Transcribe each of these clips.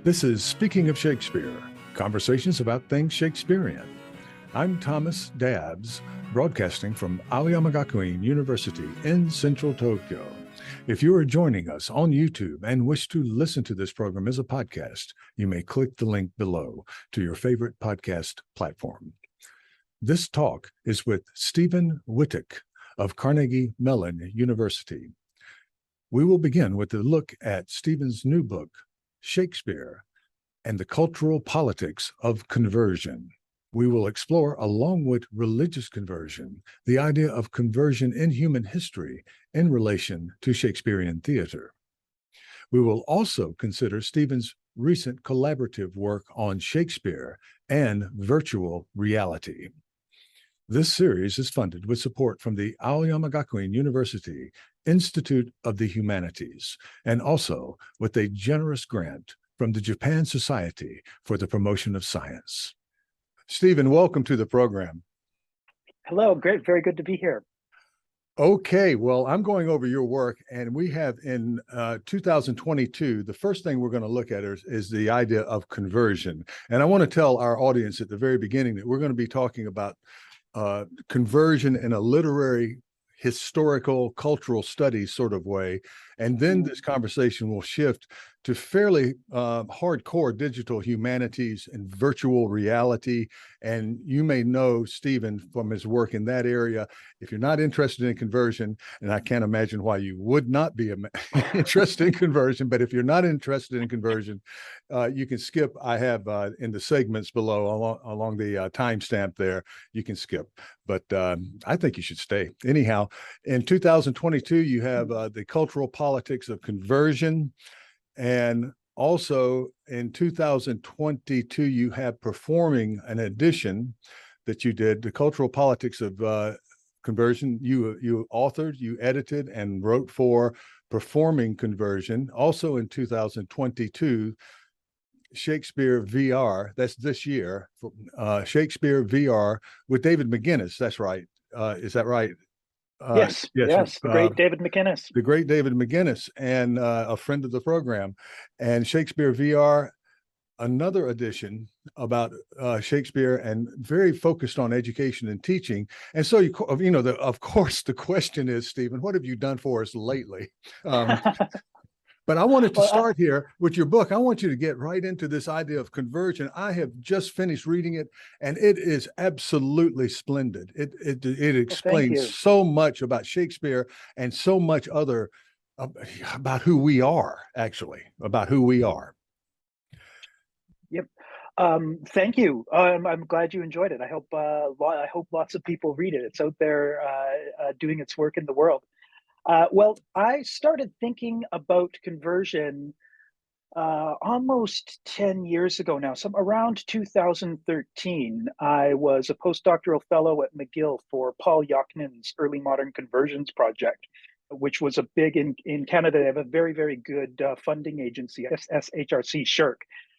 This is Speaking of Shakespeare, conversations about things Shakespearean. I'm Thomas Dabbs, broadcasting from Aoyama Gakuin University in central Tokyo. If you are joining us on YouTube and wish to listen to this program as a podcast, you may click the link below to your favorite podcast platform. This talk is with Stephen Wittek of Carnegie Mellon University. We will begin with a look at Stephen's new book, Shakespeare and the Cultural Politics of Conversion. We will explore, along with religious conversion, the idea of conversion in human history in relation to Shakespearean theater. We will also consider Stephen's recent collaborative work on Shakespeare and virtual reality. This series is funded with support from the Aoyama Gakuin University Institute of the Humanities, and also with a generous grant from the Japan Society for the Promotion of Science. Stephen, welcome to the program. Hello, great, very good to be here. Okay, well, I'm going over your work, and we have in 2022, the first thing we're going to look at is the idea of conversion. And I want to tell our audience at the very beginning that we're going to be talking about conversion in a literary, historical, cultural studies sort of way. And then this conversation will shift to fairly hardcore digital humanities and virtual reality. And you may know Stephen from his work in that area. If you're not interested in conversion, and I can't imagine why you would not be interested in conversion, but if you're not interested in conversion, you can skip. I have in the segments below along the timestamp there, you can skip. But I think you should stay. Anyhow, in 2022, you have the cultural politics of conversion. And also in 2022, you have performing an edition that you did, the cultural politics of conversion. You authored, you edited, and wrote for performing conversion. Also in 2022, Shakespeare VR, that's this year, Shakespeare VR with David McGinnis. That's right. Is that right? Yes, the great David McGinnis. The great David McGinnis, and a friend of the program. And Shakespeare VR, another edition about Shakespeare, and very focused on education and teaching. And so, of course, the question is, Stephen, what have you done for us lately? But I wanted to start here with your book. I want you to get right into this idea of conversion. I have just finished reading it, and it is absolutely splendid. It explains so much about Shakespeare and so much other about who we are, actually, about who we are. Yep. Thank you. I'm glad you enjoyed it. I hope lots of people read it. It's out there doing its work in the world. Well, I started thinking about conversion almost 10 years ago now, around 2013. I was a postdoctoral fellow at McGill for Paul Yochnan's Early Modern Conversions Project, which was a big, in Canada, they have a very, very good funding agency, SHRC SHRC.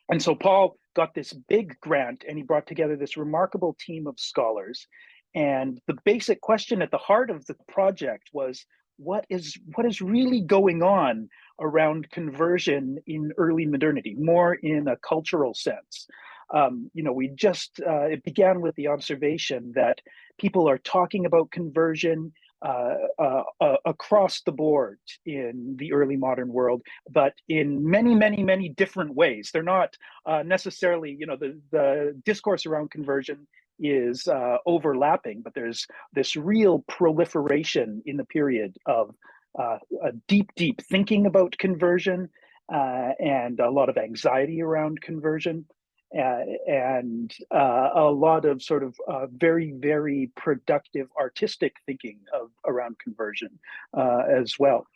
And so Paul got this big grant, and he brought together this remarkable team of scholars. And the basic question at the heart of the project was, what is really going on around conversion in early modernity, more in a cultural sense? It began with the observation that people are talking about conversion across the board in the early modern world, but in many, many, many different ways. They're not necessarily, the discourse around conversion is overlapping, but there's this real proliferation in the period of a deep thinking about conversion and a lot of anxiety around conversion, and a lot of sort of very, very productive artistic thinking around conversion as well.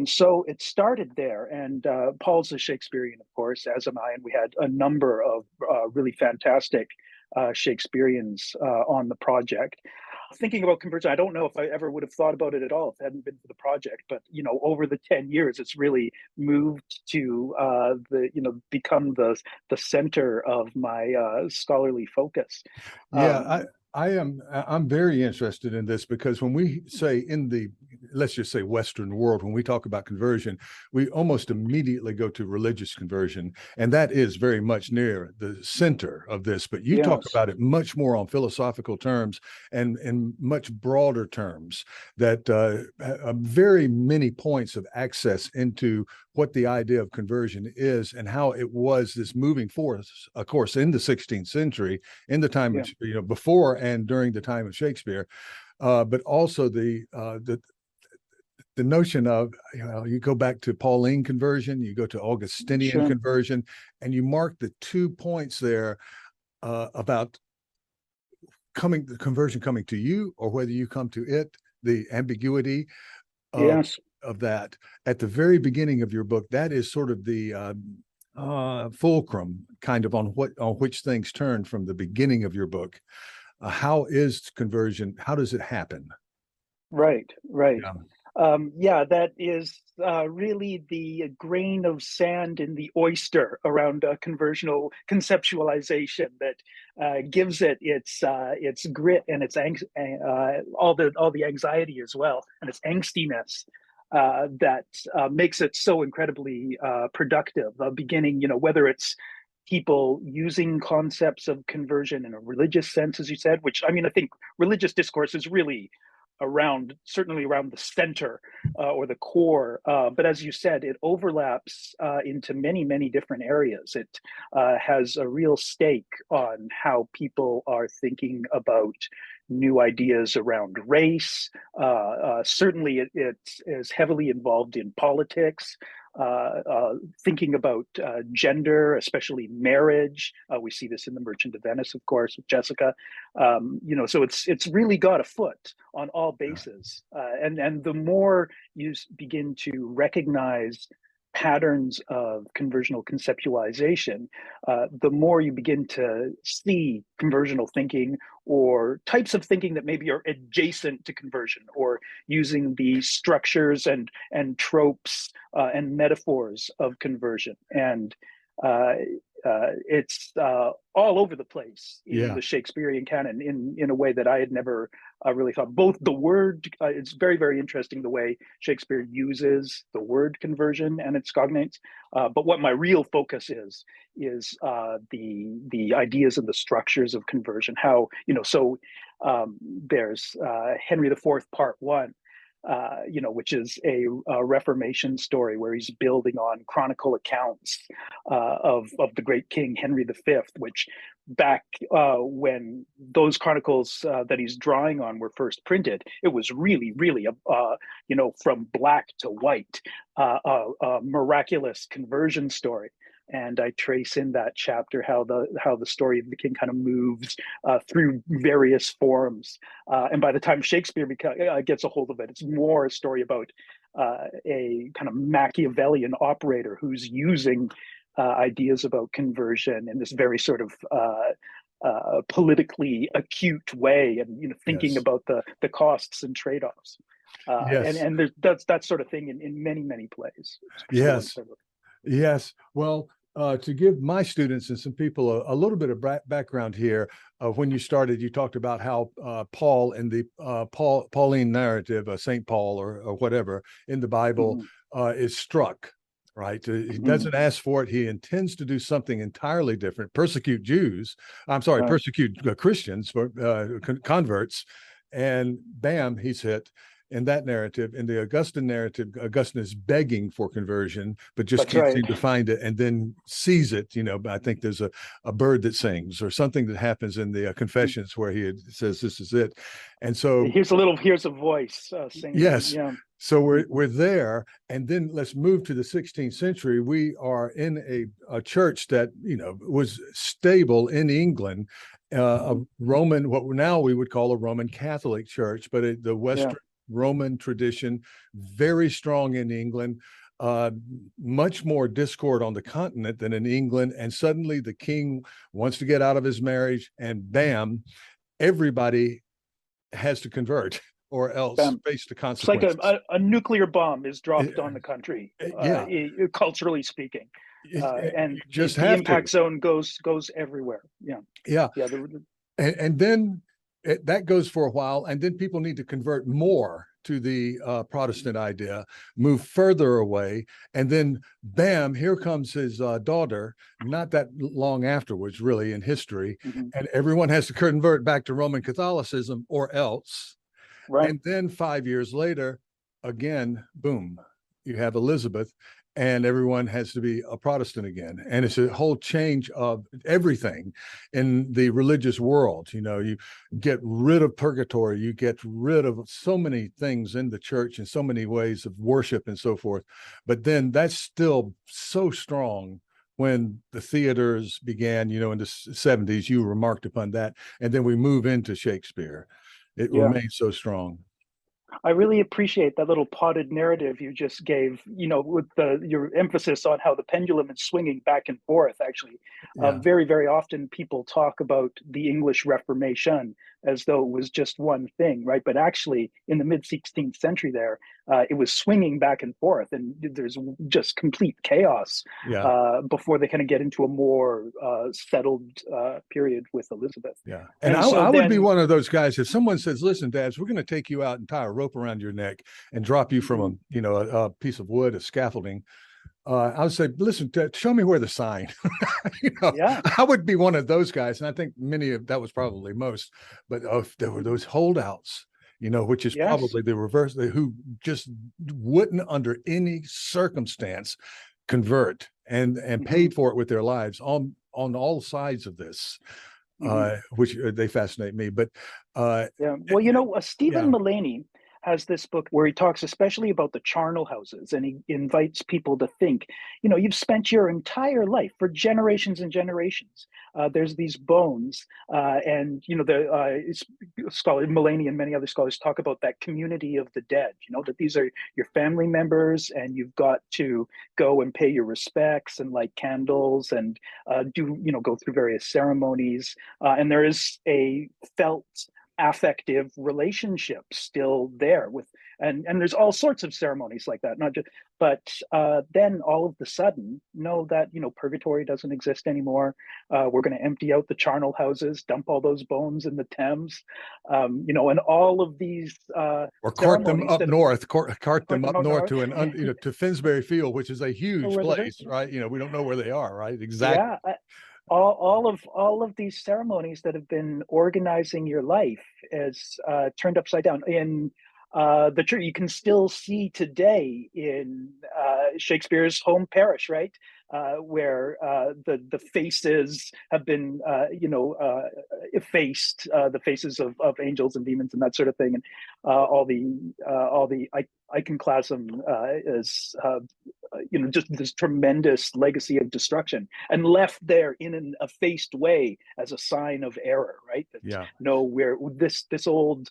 So it started there, and Paul's a Shakespearean, of course, as am I, and we had a number of really fantastic Shakespeareans on the project. Thinking about conversion, I don't know if I ever would have thought about it at all if it hadn't been for the project. But over the 10 years, it's really moved to become the center of my scholarly focus. Yeah, I'm very interested in this because when we say in the, let's just say Western world, when we talk about conversion, we almost immediately go to religious conversion, and that is very much near the center of this. But you talk Yes. about it much more on philosophical terms and in much broader terms, that very many points of access into what the idea of conversion is and how it was this moving force, of course, in the 16th century, in the time of, before and during the time of Shakespeare, but also the notion of, you go back to Pauline conversion, you go to Augustinian Sure. conversion, and you mark the 2 points there about the conversion coming to you or whether you come to it, the ambiguity of Yes. of that at the very beginning of your book. That is sort of the fulcrum, kind of on which things turn from the beginning of your book. How is conversion? How does it happen? Right. Right. Yeah. Yeah, that is really the grain of sand in the oyster around conversional conceptualization that gives it its grit and its all the anxiety as well, and its angstiness that makes it so incredibly productive. Beginning, whether it's people using concepts of conversion in a religious sense, as you said, which I mean, I think religious discourse is really certainly around the center or the core. But as you said, it overlaps into many different areas. It has a real stake on how people are thinking about new ideas around race. Certainly, it is heavily involved in politics. Thinking about gender, especially marriage. We see this in The Merchant of Venice, of course, with Jessica. So it's really got a foot on all bases, and the more you begin to recognize patterns of conversional conceptualization, the more you begin to see conversional thinking or types of thinking that maybe are adjacent to conversion, or using the structures and tropes and metaphors of conversion. And it's all over the place in Yeah. the Shakespearean canon in a way that I had never really thought. Both the word, it's very interesting the way Shakespeare uses the word conversion and its cognates. But what my real focus is the ideas and the structures of conversion. How there's Henry IV Part 1. Which is a Reformation story where he's building on chronicle accounts of the great King Henry V, which back when those chronicles that he's drawing on were first printed, it was really from black to white, a miraculous conversion story. And I trace in that chapter how the story of the king kind of moves through various forms. And by the time Shakespeare gets a hold of it, it's more a story about a kind of Machiavellian operator who's using ideas about conversion in this very sort of politically acute way, and thinking Yes. about the costs and trade-offs. Yes. And there's that sort of thing in many plays. Yes. Yes. Well, to give my students and some people a little bit of background here, when you started, you talked about how Paul in the Pauline narrative, Saint Paul or whatever in the Bible, is struck. Right. He doesn't ask for it. He intends to do something entirely different, persecute Jews. I'm sorry, Right. persecute Christians, converts. And bam, he's hit. In that narrative, in the Augustine narrative, Augustine is begging for conversion, but just That's can't right. seem to find it, and then sees it. I think there's a bird that sings or something that happens in the Confessions where he says, "This is it." And so, Here's a voice singing. yes. Yeah. So we're there, and then let's move to the 16th century. We are in a church that was stable in England, a Roman, what now we would call a Roman Catholic church, but the Western Roman tradition, very strong in England, much more discord on the continent than in England. And suddenly the king wants to get out of his marriage, and bam, everybody has to convert or else face the It's like consequences. a nuclear bomb is dropped on the country, Yeah. culturally speaking, and You just the have impact to. zone goes everywhere. Yeah. Yeah. Yeah. And then that goes for a while, and then people need to convert more to the Protestant idea, move further away, and then bam, here comes his daughter, not that long afterwards, really, in history, Mm-hmm. and everyone has to convert back to Roman Catholicism or else. Right. And then 5 years later, again, boom, you have Elizabeth, and everyone has to be a Protestant again. And it's a whole change of everything in the religious world. You get rid of purgatory, you get rid of so many things in the church and so many ways of worship and so forth. But then that's still so strong when the theaters began, in the 70s. You remarked upon that. And then we move into Shakespeare. It Yeah. remains so strong. I really appreciate that little potted narrative you just gave, with your emphasis on how the pendulum is swinging back and forth, actually. Yeah. Very, very often people talk about the English Reformation as though it was just one thing, right? But actually, in the mid-16th century there, it was swinging back and forth, and there's just complete chaos before they kind of get into a more settled period with Elizabeth. Yeah. And so I would be one of those guys. If someone says, listen, Dads, we're going to take you out and tie a rope around your neck and drop you from a piece of wood, a scaffolding, I would say, listen, show me where the sign. I would be one of those guys. And I think that was probably most, but there were those holdouts, which is probably the reverse, who just wouldn't under any circumstance convert and paid for it with their lives on all sides of this. Which they fascinate me. But Stephen Mullaney has this book where he talks especially about the charnel houses, and he invites people to think, you've spent your entire life for generations and generations. There's these bones, and the scholar Mullaney and many other scholars talk about that community of the dead. That these are your family members, and you've got to go and pay your respects and light candles and go through various ceremonies. And there is a felt affective relationship still there and there's all sorts of ceremonies like that, not just, but then all of the sudden know that purgatory doesn't exist anymore. We're going to empty out the charnel houses, dump all those bones in the Thames, and all of these or cart them up north to Finsbury Field, which is a huge place, right? We don't know where they are, right? Exactly. Yeah. All of these ceremonies that have been organizing your life is turned upside down. In the church, you can still see today in Shakespeare's home parish, right, where the faces have been effaced, the faces of angels and demons and that sort of thing, and all the iconoclasm is just this tremendous legacy of destruction, and left there in an effaced way as a sign of error, right? Where this old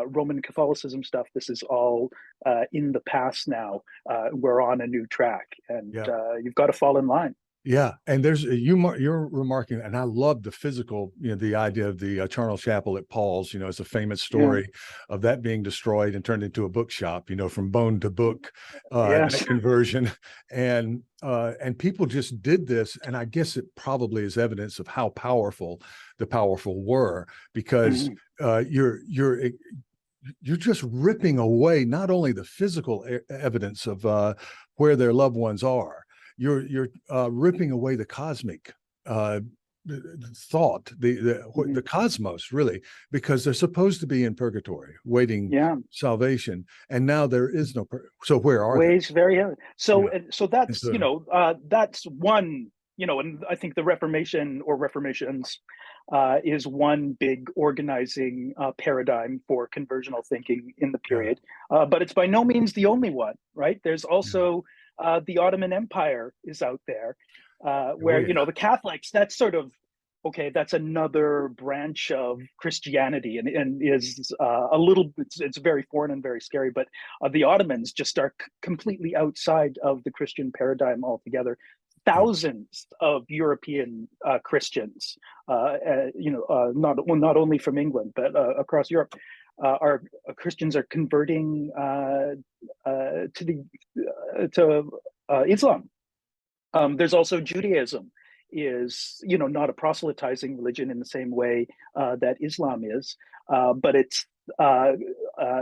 Roman Catholicism stuff, this is all in the past now. We're on a new track, and you've got to fall in line. Yeah, and you're remarking, and I love the physical, the idea of the Charnel Chapel at Paul's. It's a famous story of that being destroyed and turned into a bookshop. From bone to book, that conversion, and people just did this, and I guess it probably is evidence of how powerful the powerful were, because you're just ripping away not only the physical evidence of where their loved ones are. You're ripping away the cosmic thought, the cosmos, really, because they're supposed to be in purgatory, waiting salvation, and now there is no. So where are ways they? Very heavy. So that's that's one. And I think the Reformation or Reformations is one big organizing paradigm for conversional thinking in the period, but it's by no means the only one, right? There's also the Ottoman Empire is out there, where the Catholics, that's sort of that's another branch of Christianity, and is a little. It's very foreign and very scary. But the Ottomans just are completely outside of the Christian paradigm altogether. Thousands of European Christians, not only from England but across Europe, Christians are converting to Islam. There's also Judaism is not a proselytizing religion in the same way that Islam is, but it's uh, uh,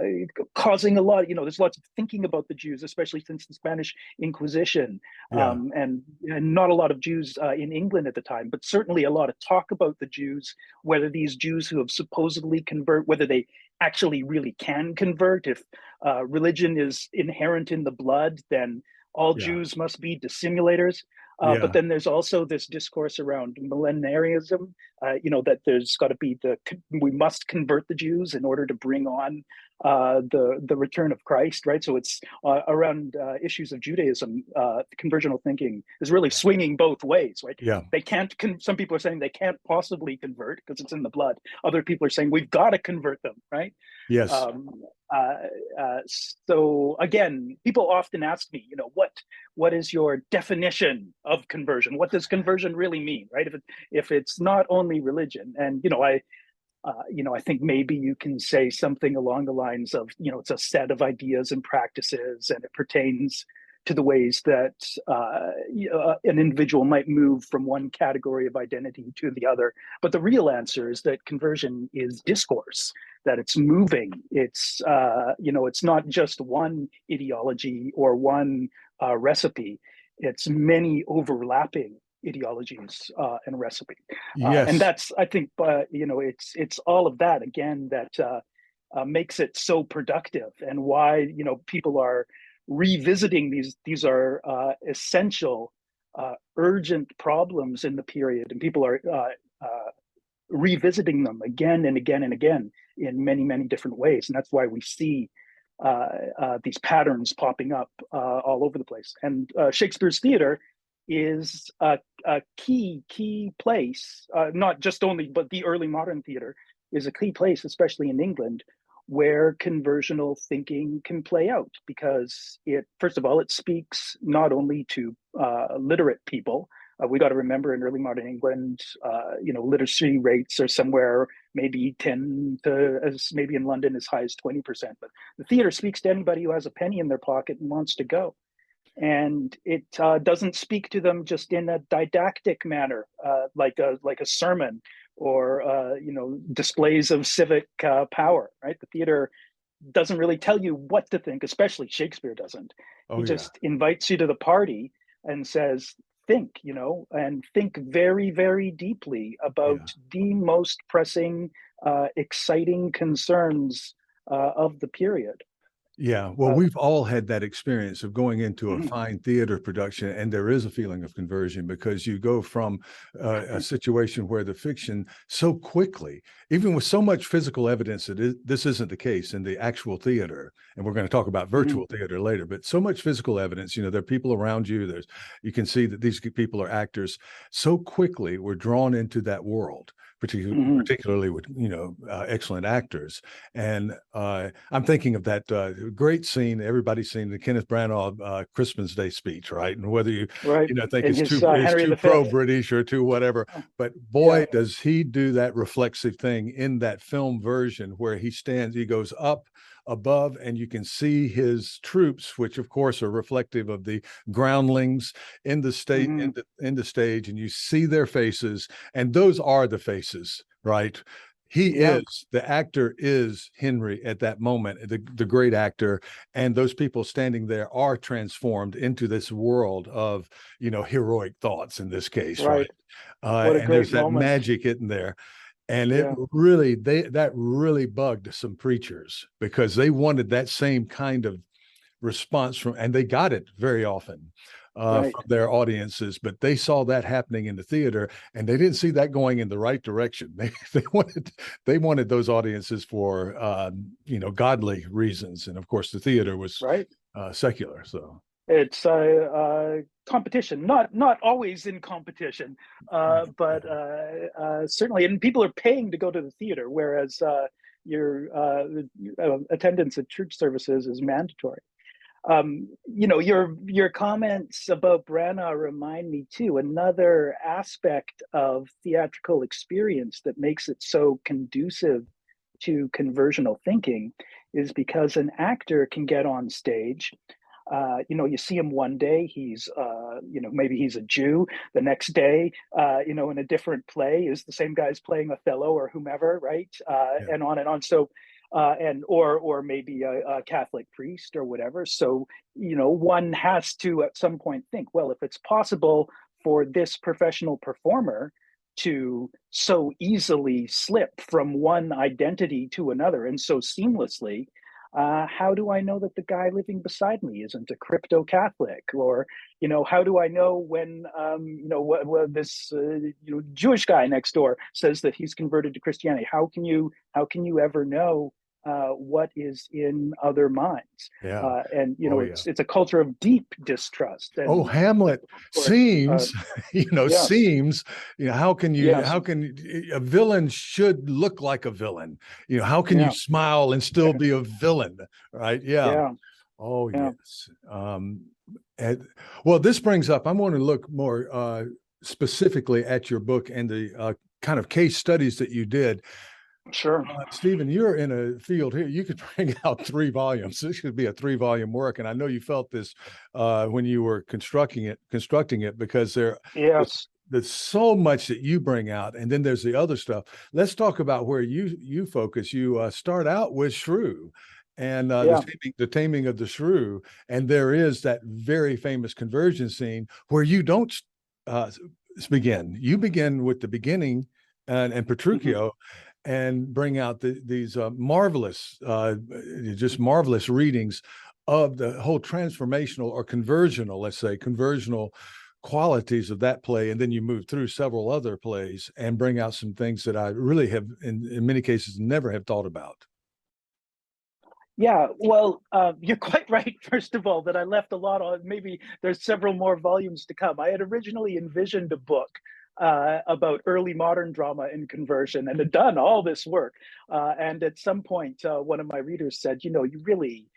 causing a lot. There's lots of thinking about the Jews, especially since the Spanish Inquisition, Yeah. and not a lot of Jews in England at the time, but certainly a lot of talk about the Jews, whether these Jews who have supposedly convert, whether they actually really can convert. If religion is inherent in the blood, then all Yeah. Jews must be dissimulators. But Yeah. then there's also this discourse around millenarianism, that there's got to be we must convert the Jews in order to bring on the return of Christ, right? So it's around issues of Judaism. Conversional thinking is really swinging both ways, right? Yeah. They can't. Some people are saying they can't possibly convert because it's in the blood. Other people are saying we've got to convert them, right? Yes. Um, uh, so again, people often ask me, what is your definition of conversion? What does conversion really mean, right? If it's not only religion, and I think maybe you can say something along the lines of, it's a set of ideas and practices, and it pertains to the ways that an individual might move from one category of identity to the other. But the real answer is that conversion is discourse, that it's moving. It's not just one ideology or one recipe. It's many overlapping ideologies and recipe. And Yes. that's, I think, it's all of that again that makes it so productive, and why people are revisiting these are essential, urgent problems in the period, and people are revisiting them again and again and again in many, many different ways. And that's why we see these patterns popping up all over the place. And Shakespeare's theater is a key place, not just only, but the early modern theater is a key place, especially in England, where conversional thinking can play out, because first of all, it speaks not only to literate people. We got to remember, in early modern England, literacy rates are somewhere maybe 10 to, as maybe in London, as high as 20%. But the theater speaks to anybody who has a penny in their pocket and wants to go. And it doesn't speak to them just in a didactic manner, like a sermon, or displays of civic power. Right? The theater doesn't really tell you what to think, especially Shakespeare doesn't. He Oh, yeah. just invites you to the party and says, think, and think very, very deeply about Yeah. the most pressing, exciting concerns of the period. Yeah, well, Uh, we've all had that experience of going into a mhm, fine theater production, and there is a feeling of conversion because you go from a situation where the fiction so quickly, even with so much physical evidence that this isn't the case in the actual theater, and we're going to talk about mhm, virtual theater later, but so much physical evidence, there are people around you, you can see that these people are actors. So quickly, we're drawn into that world. mhm. Particularly with excellent actors, and I'm thinking of that great scene everybody's seen, the Kenneth Branagh Christmas Day speech, right? And whether you Right. think In it's his it's Henry too V. pro-British or too whatever, but Yeah. boy, does he do that reflexive thing in that film version where he goes up above, and you can see his troops, which of course are reflective of the groundlings in the state Mhm. in the stage, and you see their faces, and those are the faces, right? Yeah. The actor is Henry at that moment, the great actor, and those people standing there are transformed into this world of heroic thoughts in this case, right? Right. What a And great there's that moment. magic in there. And it Yeah. really, that really bugged some preachers because they wanted that same kind of response from, and they got it very often Right. from their audiences, but they saw that happening in the theater, and they didn't see that going in the right direction. They wanted those audiences for godly reasons, and of course the theater was Right. secular. So It's competition, not always in competition, but certainly, and people are paying to go to the theater, whereas your attendance at church services is mandatory. Your comments about Branagh remind me too. Another aspect of theatrical experience that makes it so conducive to conversional thinking is because an actor can get on stage, You see him one day, he's, maybe he's a Jew. The next day, in a different play, is the same guy's playing Othello or whomever, right? Yeah. And on and on. So, or maybe a Catholic priest or whatever. So, one has to at some point think, well, if it's possible for this professional performer to so easily slip from one identity to another and so seamlessly, how do I know that the guy living beside me isn't a crypto Catholic? Or, how do I know when, what this Jewish guy next door says that he's converted to Christianity? How can you ever know what is in other minds? Yeah. And Oh, yeah. it's a culture of deep distrust. Oh, And Hamlet of course, seems, yes, seems, yes, how can a villain should look like a villain? How can you yeah, smile and still be a villain? Right. Yeah. yeah, Oh, yeah, yes. And, well, this brings up, I want to look more specifically at your book and the kind of case studies that you did. sure, Stephen, you're in a field here. You could bring out 3 volumes. This could be a 3-volume work, and I know you felt this when you were constructing it, because yes, there's so much that you bring out, and then there's the other stuff. Let's talk about where you focus. You start out with shrew, and yeah, the taming of the shrew, and there is that very famous conversion scene where you don't uh, begin. You begin with the beginning and mhm, Petruchio, and bring out these marvelous, just marvelous readings of the whole transformational or conversional, let's say, conversional qualities of that play. And then you move through several other plays and bring out some things that I really have, in many cases, never have thought about. yeah. Well, you're quite right. First of all, that I left a lot on. Maybe there's several more volumes to come. I had originally envisioned a book about early modern drama and conversion, and had done all this work. And at some point, one of my readers said, you really,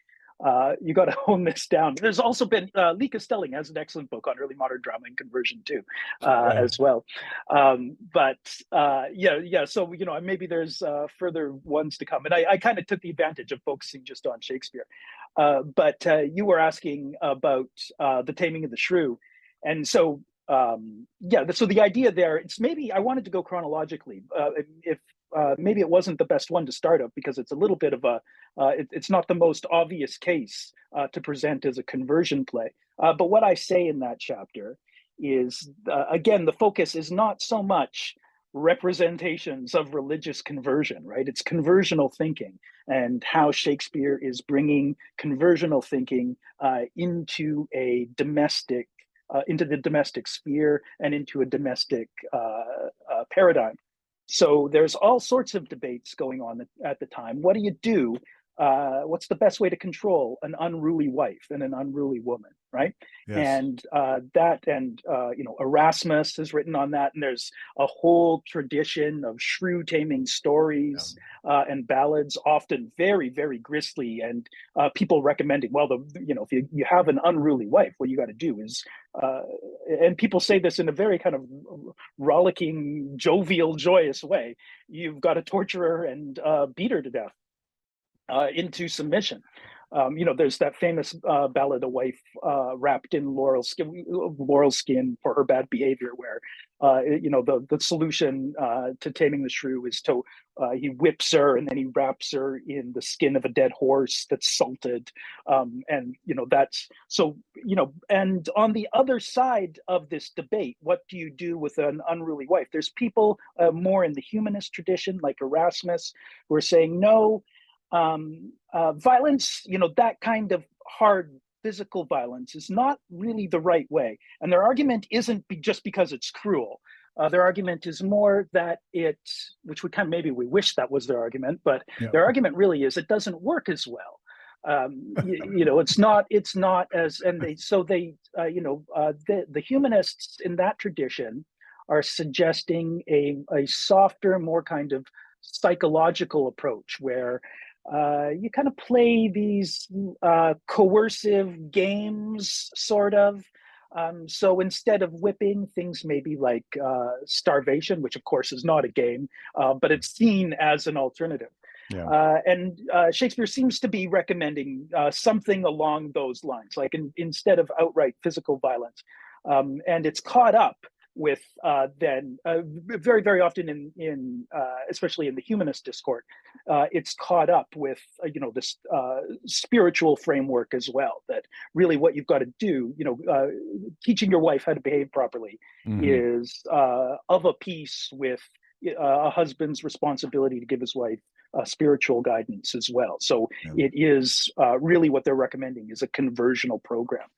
you got to hone this down. There's also been Lee Castelling has an excellent book on early modern drama and conversion too, Right. as well. But yeah. So maybe there's further ones to come, and I kind of took the advantage of focusing just on Shakespeare. But you were asking about the Taming of the Shrew, and so yeah. So the idea there, it's maybe I wanted to go chronologically. If maybe it wasn't the best one to start up because it's a little bit of it's not the most obvious case to present as a conversion play. But what I say in that chapter is, again, the focus is not so much representations of religious conversion, right? It's conversional thinking and how Shakespeare is bringing conversional thinking into the domestic sphere and into a domestic paradigm. So there's all sorts of debates going on at the time. What do you do? What's the best way to control an unruly wife and an unruly woman, right? Yes. And Erasmus has written on that, and there's a whole tradition of shrew taming Yeah. stories and ballads, often very, very grisly, and people recommending, well, if you have an unruly wife, what you got to do is, uh, and people say this in a very kind of rollicking, jovial, joyous way. You've got to torture her and beat her to death into submission. There's that famous ballad, "A Wife Wrapped in Laurel Skin for Her Bad Behavior," where the solution to taming the shrew is to he whips her and then he wraps her in the skin of a dead horse that's salted, and that's so. And on the other side of this debate, what do you do with an unruly wife? There's people more in the humanist tradition, like Erasmus, who are saying no, violence, that kind of hard physical violence is not really the right way. And their argument isn't just because it's cruel. Their argument is more that which we kind of, maybe we wish that was their argument, but Yeah. their argument really is it doesn't work as well. It's not as, and the humanists in that tradition are suggesting a softer, more kind of psychological approach where you kind of play these coercive games, sort of. So instead of whipping, things may be like starvation, which of course is not a game, but it's seen as an alternative. Yeah. And Shakespeare seems to be recommending something along those lines, like instead of outright physical violence. And it's caught up with then very, very often in especially in the humanist discourse, it's caught up with this spiritual framework as well. That really what you've got to do, teaching your wife how to behave properly Hmm. is of a piece with a husband's responsibility to give his wife spiritual guidance as well. So Yeah. it is really what they're recommending is a conversional program.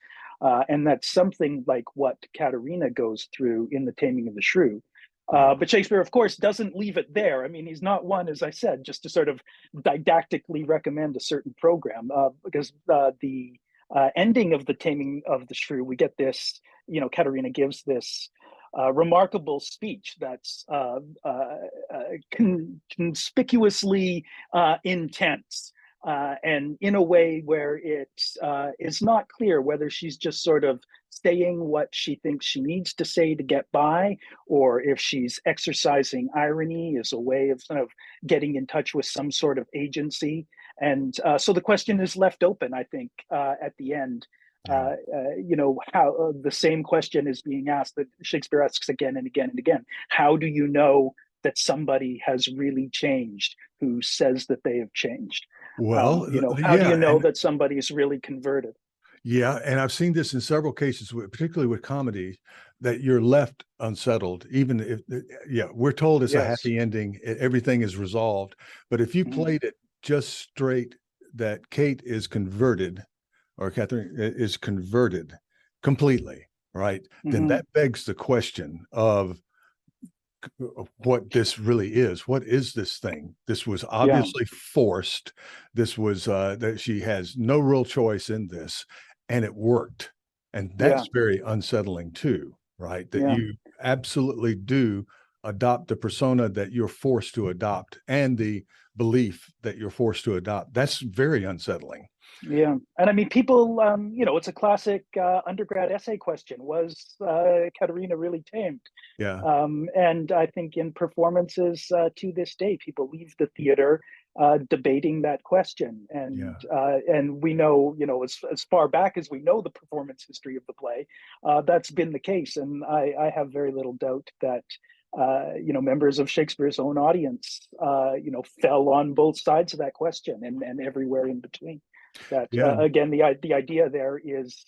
And that's something like what Katerina goes through in The Taming of the Shrew. Right. But Shakespeare, of course, doesn't leave it there. I mean, he's not one, as I said, just to sort of didactically recommend a certain program, because the ending of The Taming of the Shrew, we get this, Katerina gives this remarkable speech that's conspicuously intense. And in a way where it is not clear whether she's just sort of saying what she thinks she needs to say to get by, or if she's exercising irony as a way of sort of getting in touch with some sort of agency. And so the question is left open, I think, at the end. Yeah. How the same question is being asked that Shakespeare asks again and again and again. How do you know that somebody has really changed who says that they have changed? Well, How do you yeah, know that somebody is really converted? and I've seen this in several cases, particularly with comedy, that you're left unsettled, even if, yeah, we're told it's a Yes. happy ending, everything is resolved. But if you Mhm. played it just straight, that Kate is converted, or Catherine is converted completely, right? Then Mhm. that begs the question of what this really is. What is this thing? This was Yeah. obviously forced. This was that she has no real choice in this, and it worked. And Yeah. that's very unsettling too, right? That Yeah. you absolutely do adopt the persona that you're forced to adopt and the belief that you're forced to adopt. That's very unsettling. Yeah. And I mean, people, it's a classic undergrad essay question. Was Katerina really tamed? Yeah. And I think in performances to this day, people leave the theater debating that question. Yeah. And we know, as far back as we know the performance history of the play, that's been the case. And I have very little doubt that members of Shakespeare's own audience, fell on both sides of that question and everywhere in between. That Yeah. again, the idea there is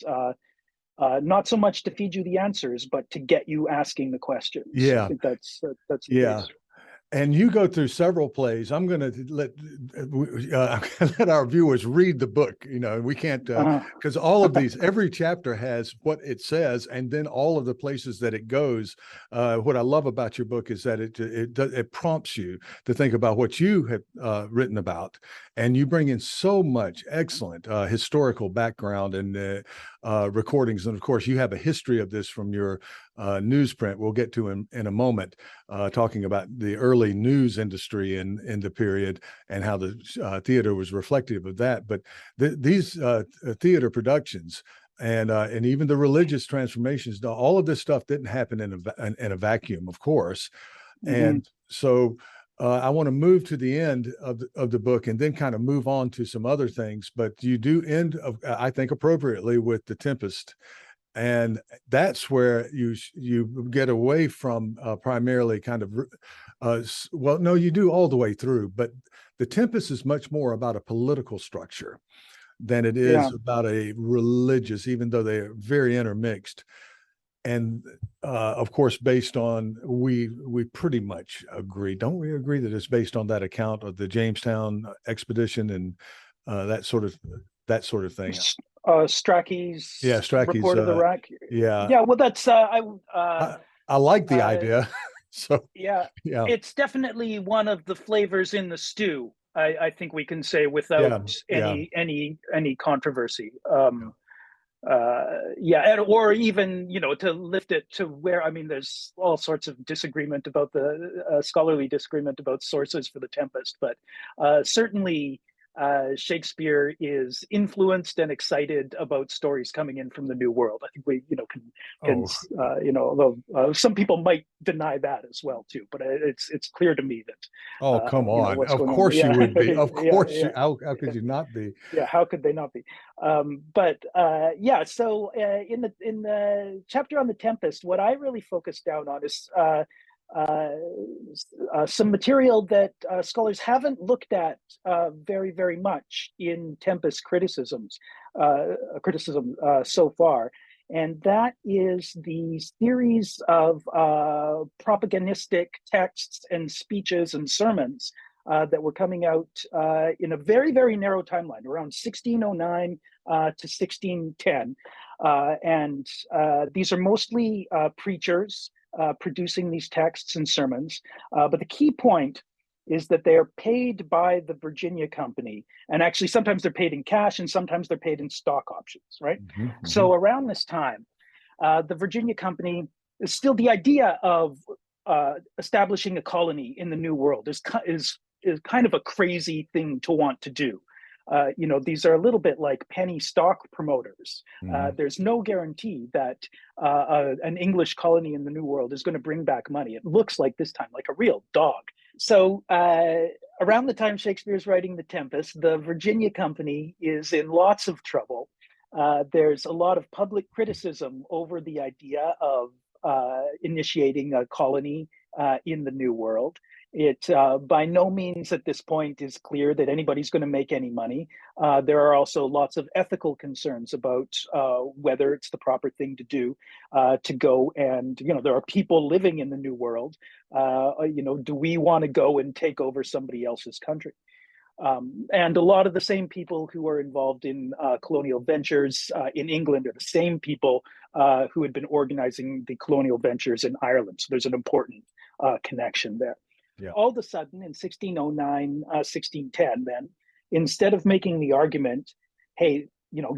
not so much to feed you the answers, but to get you asking the questions. I Yeah. think that's the Yeah. case. And you go through several plays. I'm going to let our viewers read the book. We can't, Uh, because all of these, every chapter has what it says, and then all of the places that it goes. What I love about your book is that it prompts you to think about what you have written about, and you bring in so much excellent historical background and recordings. And of course, you have a history of this from your newsprint. We'll get to in a moment, talking about the early news industry in the period and how the theater was reflective of that. But these theater productions and even the religious transformations, all of this stuff didn't happen in a vacuum, of course. mhm. And so I want to move to the end of the book and then kind of move on to some other things. But you do end, I think, appropriately with The Tempest, and that's where you get away from primarily kind of well, no, you do all the way through, but The Tempest is much more about a political structure than it Yeah. is about a religious, even though they are very intermixed. And of course, based on we pretty much agree, don't we agree that it's based on that account of the Jamestown expedition and that sort of thing? Yeah, Strachi's Strachey's. report of the wreck. Yeah, Yeah. Well, that's I, I like the uh, idea. So yeah. yeah, It's definitely one of the flavors in the stew. I think we can say without yeah, yeah, any controversy. yeah, Yeah, or even to lift it to where, I mean, there's all sorts of disagreement about the scholarly disagreement about sources for the Tempest, but certainly Shakespeare is influenced and excited about stories coming in from the New World. I think we, can Oh, although some people might deny that as well too, but it's clear to me that oh, come on. what's Of going on. course you Yeah, would be. Of yeah, course yeah, you, how could you not be? yeah. How could they not be? So in the chapter on the Tempest, what I really focused down on is uh, some material that scholars haven't looked at very, very much in Tempest criticism so far. And that is the series of propagandistic texts and speeches and sermons that were coming out in a very, very narrow timeline, around 1609 to 1610. And these are mostly preachers producing these texts and sermons. But the key point is that they are paid by the Virginia Company. And actually, sometimes they're paid in cash and sometimes they're paid in stock options, right? Mm-hmm, mm-hmm. So around this time, the Virginia Company is still the idea of establishing a colony in the New World is kind of a crazy thing to want to do. These are a little bit like penny stock promoters. Mm-hmm. There's no guarantee that an English colony in the New World is going to bring back money. It looks like this time, like a real dog. So around the time Shakespeare's writing The Tempest, the Virginia Company is in lots of trouble. There's a lot of public criticism over the idea of initiating a colony in the New World. It by no means at this point is clear that anybody's going to make any money. There are also lots of ethical concerns about whether it's the proper thing to do to go and, there are people living in the New World. Do we want to go and take over somebody else's country? And a lot of the same people who are involved in colonial ventures in England are the same people who had been organizing the colonial ventures in Ireland. So there's an important connection there. Yeah. All of a sudden, in 1609, 1610, then, instead of making the argument, hey,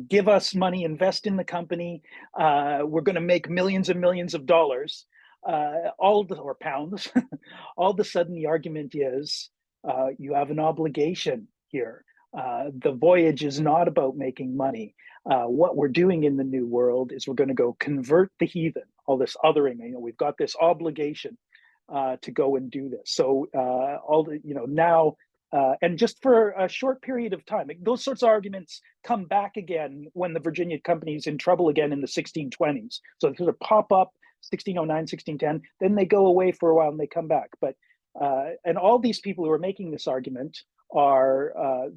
give us money, invest in the company, we're going to make millions and millions of dollars, or pounds, all of a sudden the argument is, you have an obligation here. The voyage is not about making money. What we're doing in the New World is we're going to go convert the heathen, all this othering. We've got this obligation to go and do this. So now, and just for a short period of time, those sorts of arguments come back again when the Virginia Company is in trouble again in the 1620s. So they sort of pop up 1609, 1610, then they go away for a while and they come back. But and all these people who are making this argument are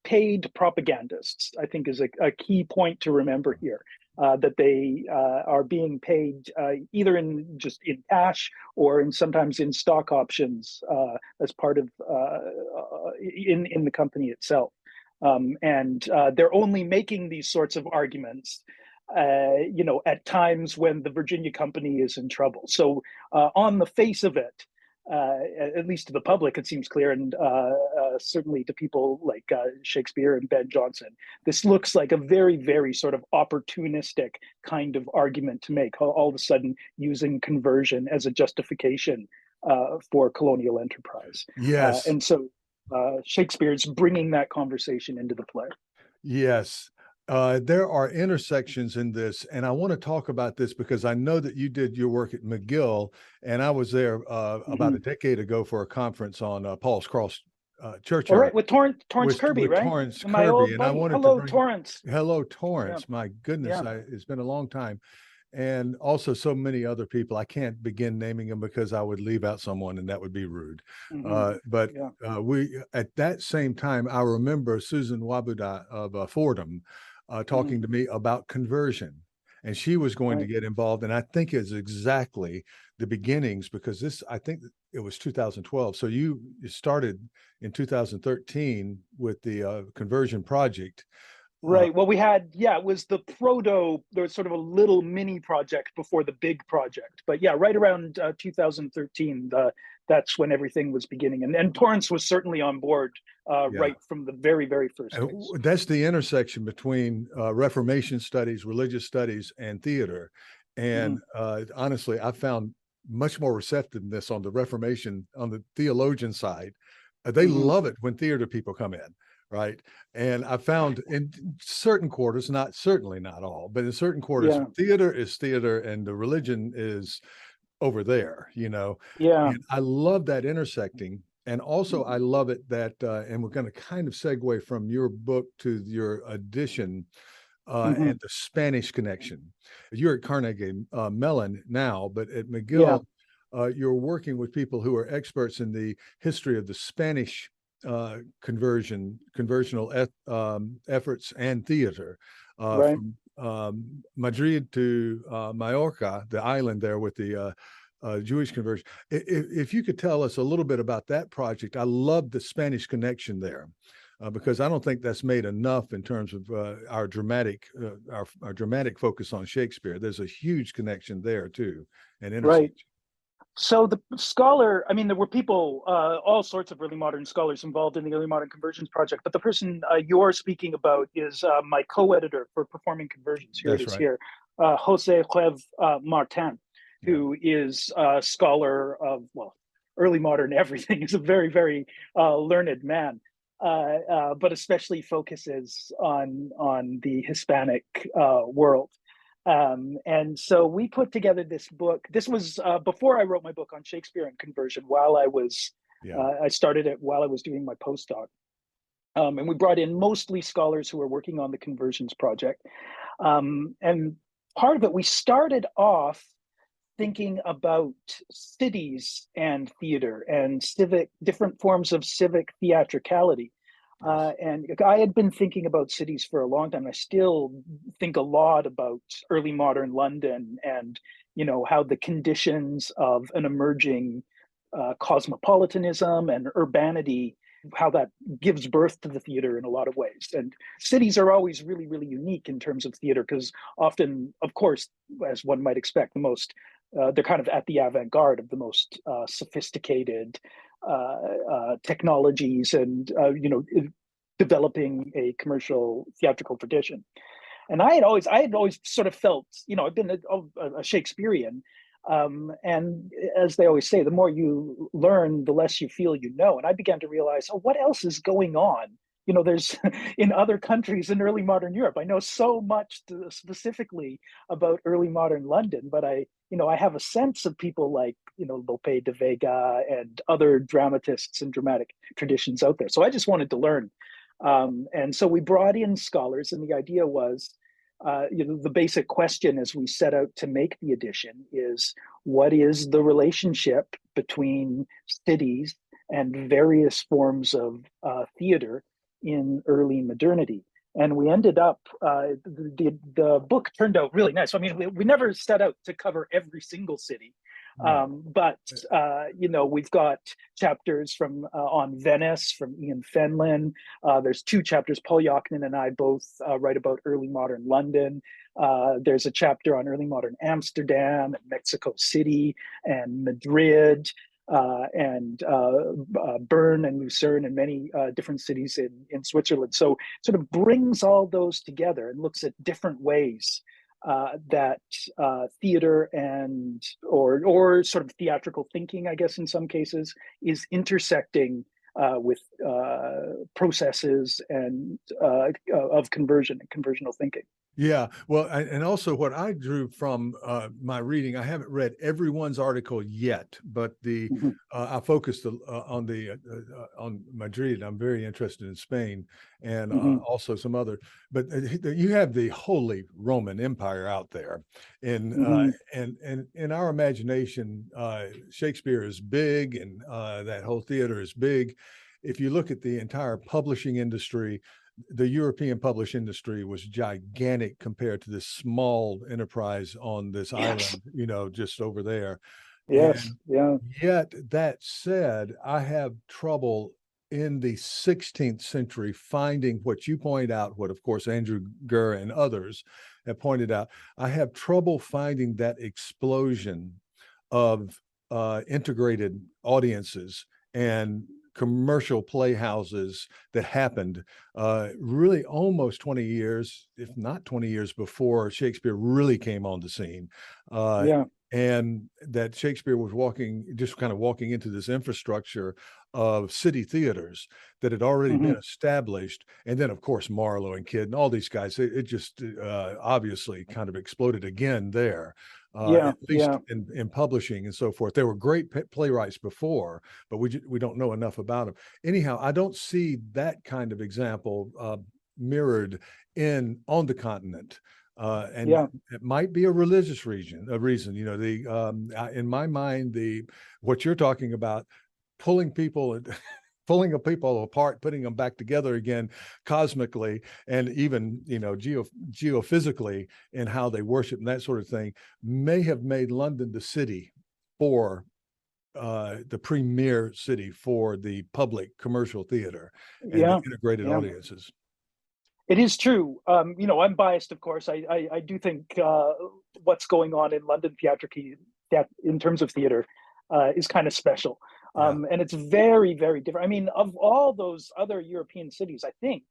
paid propagandists, I think is a key point to remember here. That they are being paid either in cash or sometimes in stock options as part of in the company itself, and they're only making these sorts of arguments, at times when the Virginia Company is in trouble. So on the face of it, at least to the public, it seems clear, and certainly to people like Shakespeare and Ben Jonson, this looks like a very, very sort of opportunistic kind of argument to make, all of a sudden using conversion as a justification for colonial enterprise. Yes. And so Shakespeare's bringing that conversation into the play. Yes. There are intersections in this, and I want to talk about this because I know that you did your work at McGill, and I was there about a decade ago for a conference on Paul's Cross Churchyard. All right, with Torrance Kirby, right? Torrance My Kirby, old and buddy. I wanted Hello, to bring Torrance. Hello, Torrance. Yeah. My goodness, Yeah. it's been a long time. And also so many other people. I can't begin naming them because I would leave out someone and that would be rude. But we, at that same time, I remember Susan Wabuda of Fordham talking to me about conversion. And she was going to get involved. And I think it's exactly the beginnings, because I think it was 2012. So you started in 2013 with the conversion project. Right. Well, we had, it was the there was sort of a little mini project before the big project. But yeah, right around 2013, that's when everything was beginning. And Torrance was certainly on board right from the very, very first days. That's the intersection between Reformation studies, religious studies, and theater. And honestly, I found much more receptiveness on the Reformation, on the theologian side. They love it when theater people come in. right? And I found in certain quarters, certainly not all, but in certain quarters, Yeah. theater is theater and the religion is over there, Yeah. and I love that intersecting. And also, I love it that, and we're going to kind of segue from your book to your edition Hmm. and the Spanish connection. You're at Carnegie Mellon now, but at Yeah. McGill, you're working with people who are experts in the history of the Spanish conversional efforts and theater, Right. from Madrid to Mallorca, the island there with the Jewish conversion. If you could tell us a little bit about that project, I love the Spanish connection there. Because I don't think that's made enough in terms of our dramatic focus on Shakespeare. There's a huge connection there too, and Right. intersection. So the scholar, I mean, there were people, all sorts of early modern scholars involved in the early modern conversions project, but the person you're speaking about is my co-editor for Performing Conversions. Here it That's is right. here, Jose Clev Martin, Yeah. who is a scholar of, well, early modern everything. He's a very, very learned man, but especially focuses on the Hispanic world. And so we put together this book. This was before I wrote my book on Shakespeare and conversion. Yeah. I started it while I was doing my postdoc, and we brought in mostly scholars who were working on the conversions project. And part of it, we started off thinking about cities and theater and civic different forms of civic theatricality. Yes. And I had been thinking about cities for a long time. I still think a lot about early modern London and how the conditions of an emerging cosmopolitanism and urbanity, how that gives birth to the theater in a lot of ways. And cities are always really, really unique in terms of theater because often, of course, as one might expect, they're kind of at the avant-garde of the most sophisticated technologies and developing a commercial theatrical tradition. And I had always sort of felt, I've been a Shakespearean, and as they always say, the more you learn, the less you feel you know. And I began to realize, oh, what else is going on? There's in other countries in early modern Europe. I know so much specifically about early modern London, but I have a sense of people like, Lope de Vega and other dramatists and dramatic traditions out there. So I just wanted to learn. And so we brought in scholars, and the idea was, the basic question as we set out to make the edition is, what is the relationship between cities and various forms of theater in early modernity? And we ended up, the book turned out really nice. So, I mean, we never set out to cover every single city. No. But we've got chapters from on Venice from Ian Fenlon. There's two chapters. Paul Yockman and I both write about early modern London. There's a chapter on early modern Amsterdam and Mexico City and Madrid. And Bern and Lucerne and many different cities in Switzerland. So sort of brings all those together and looks at different ways that theater and or sort of theatrical thinking, I guess in some cases, is intersecting with processes and of conversion and conversional thinking. Yeah, well, and also what I drew from my reading, I haven't read everyone's article yet, but Mhm. I focused on Madrid. I'm very interested in Spain and Mhm. also some other. But you have the Holy Roman Empire out there, Mhm. and in our imagination, Shakespeare is big, and that whole theater is big. If you look at the entire publishing industry, the European published industry was gigantic compared to this small enterprise on this Yes. island, just over there. Yes. And Yeah. yet, that said, I have trouble in the 16th century finding what you point out, what of course Andrew Gurr and others have pointed out. I have trouble finding that explosion of integrated audiences and commercial playhouses that happened really almost 20 years, if not 20 years before Shakespeare really came on the scene. Yeah. And that Shakespeare was just kind of walking into this infrastructure of city theaters that had already been established. And then, of course, Marlowe and Kidd and all these guys, it just obviously kind of exploded again there. Yeah. At least in publishing and so forth. There were great playwrights before, but we don't know enough about them. Anyhow, I don't see that kind of example mirrored on the continent. And it might be a religious reason. You know, in my mind, what you're talking about, pulling people pulling a people apart, putting them back together again cosmically, and even, you know, geophysically in how they worship and that sort of thing, may have made London the city for the premier city for the public commercial theater and the integrated audiences. It is true. You know, I'm biased, of course. I do think what's going on in London theatrically, that in terms of theater, is kind of special. And it's very, very different. I mean, of all those other European cities, I think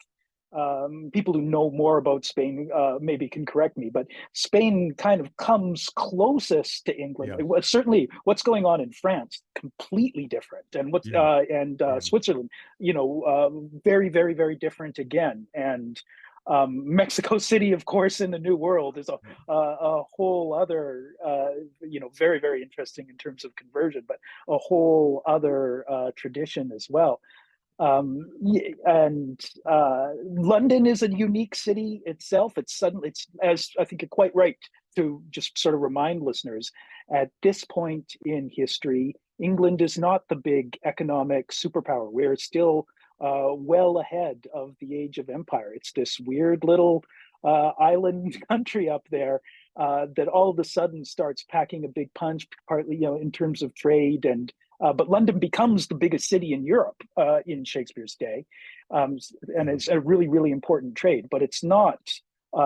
people who know more about Spain maybe can correct me, but Spain kind of comes closest to England. Certainly, what's going on in France, completely different, and Switzerland, you know, very, very, very different again. And Mexico City, of course, in the New World is a whole other, you know, very, very interesting in terms of conversion, but a whole other tradition as well. And London is a unique city itself. It's as I think you're quite right to just sort of remind listeners, at this point in history, England is not the big economic superpower. We're still well ahead of the age of empire. It's this weird little island country up there that all of a sudden starts packing a big punch, partly, you know, in terms of trade. And but London becomes the biggest city in Europe in Shakespeare's day, and it's a really, really important trade. But it's not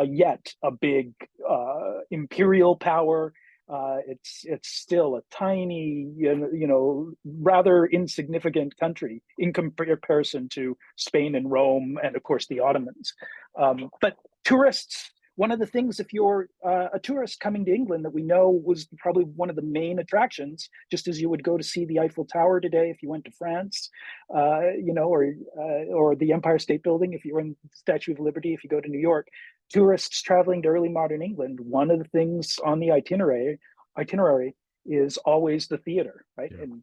yet a big imperial power. It's still a tiny, you know, rather insignificant country in comparison to Spain and Rome, and of course the Ottomans. But tourists, one of the things, if you're a tourist coming to England, that we know was probably one of the main attractions, just as you would go to see the Eiffel Tower today if you went to France, you know, or the Empire State Building if you were in the Statue of Liberty if you go to New York. Tourists traveling to early modern England, one of the things on the itinerary is always the theater, right? And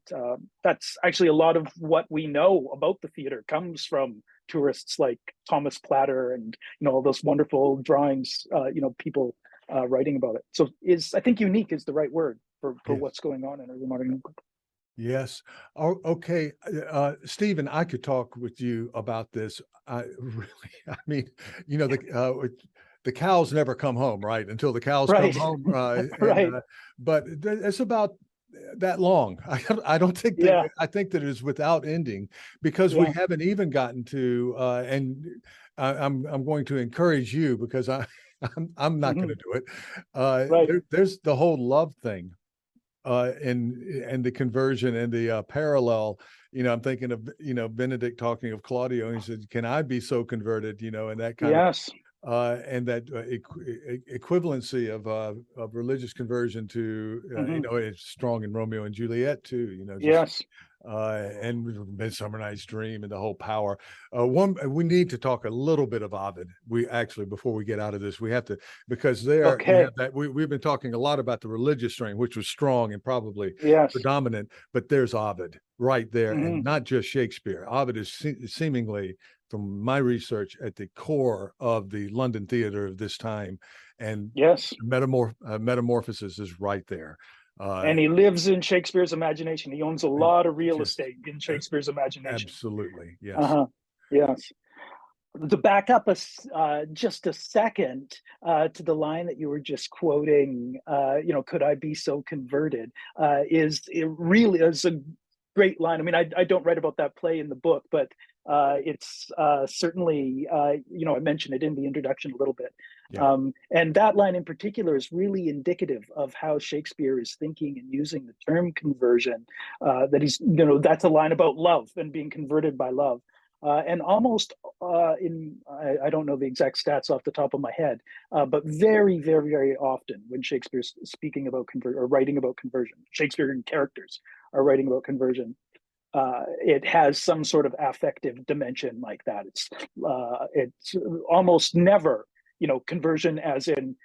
that's actually a lot of what we know about the theater comes from tourists like Thomas Platter and, you know, all those wonderful drawings, you know, people writing about it. So I think unique is the right word for what's going on in early modern England. Yes. Oh, okay. Stephen, I could talk with you about this. I mean, you know, the cows never come home, right? Until the cows come home. But it's about that long. I don't think that, I think that it is without ending, because we haven't even gotten to, and I'm going to encourage you, because I'm not going to do it. There's the whole love thing. And the conversion and the parallel, you know, I'm thinking of, you know, Benedict talking of Claudio, and he said, "Can I be so converted?" You know, and that kind of, and that equivalency of religious conversion to, you know, it's strong in Romeo and Juliet too. You know, and Midsummer Night's Dream and the whole power. We need to talk a little bit of Ovid. We actually, before we get out of this, we have to, because we've been talking a lot about the religious strain, which was strong and probably predominant, but there's Ovid right there, and not just Shakespeare. Ovid is seemingly, from my research, at the core of the London theater of this time, and metamorphosis is right there. And he lives in Shakespeare's imagination. He owns a lot of real estate in Shakespeare's imagination. Absolutely, yes. Yes. To back up just a second to the line that you were just quoting, you know, "Could I be so converted?" Is a great line. I mean, I don't write about that play in the book, but It's certainly, I mentioned it in the introduction a little bit. Yeah. And that line in particular is really indicative of how Shakespeare is thinking and using the term conversion. That that's a line about love and being converted by love. And almost I don't know the exact stats off the top of my head, but very, very, very often when Shakespeare's speaking about or writing about conversion, Shakespearean characters are writing about conversion. It has some sort of affective dimension like that. It's almost never, conversion as in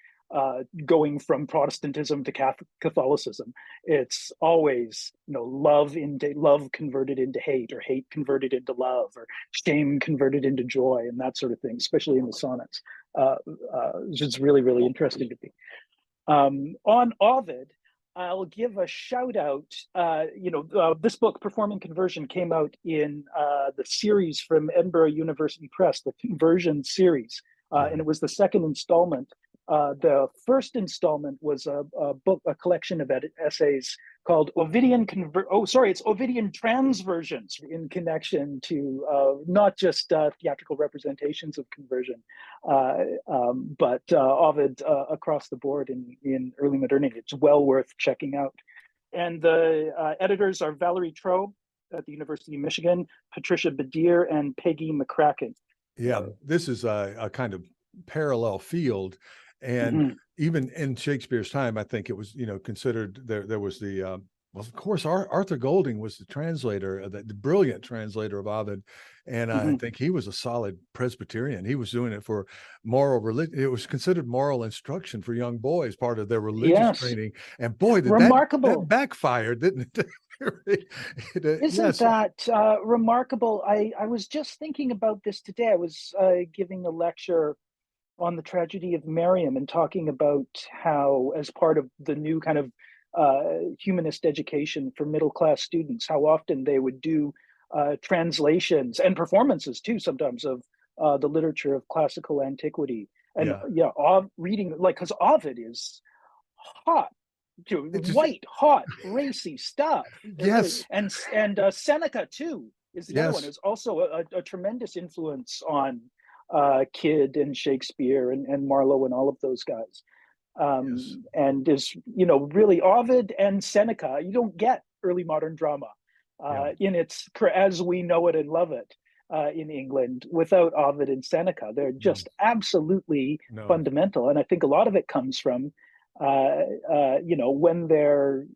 going from Protestantism to Catholicism. It's always, love converted into hate, or hate converted into love, or shame converted into joy, and that sort of thing, especially in the sonnets. It's really, really interesting to me. On Ovid, I'll give a shout out. This book, Performing Conversion, came out in the series from Edinburgh University Press, the Conversion series, and it was the second installment. The first installment was a collection of essays called Ovidian it's Ovidian transversions, in connection to not just theatrical representations of conversion, but Ovid across the board in early modernity. It's well worth checking out. And the editors are Valerie Trobe at the University of Michigan, Patricia Badir, and Peggy McCracken. Yeah, this is a kind of parallel field. And even in Shakespeare's time, I think it was, considered there was the, well, of course, Arthur Golding was the translator, the brilliant translator of Ovid. And I think he was a solid Presbyterian. He was doing it for moral religion. It was considered moral instruction for young boys, part of their religious training. And boy, that backfired, didn't it? Isn't that remarkable? I was just thinking about this today. I was giving a lecture on the tragedy of Miriam and talking about how, as part of the new kind of humanist education for middle-class students, how often they would do translations and performances too, sometimes, of the literature of classical antiquity. And reading, because Ovid is hot, white, hot, racy stuff. Yes. And Seneca too is the other one. Is also a tremendous influence on Kyd and Shakespeare and Marlowe and all of those guys. And is, really Ovid and Seneca. You don't get early modern drama in its, as we know it and love it in England, without Ovid and Seneca. They're just absolutely fundamental. And I think a lot of it comes from, when they're,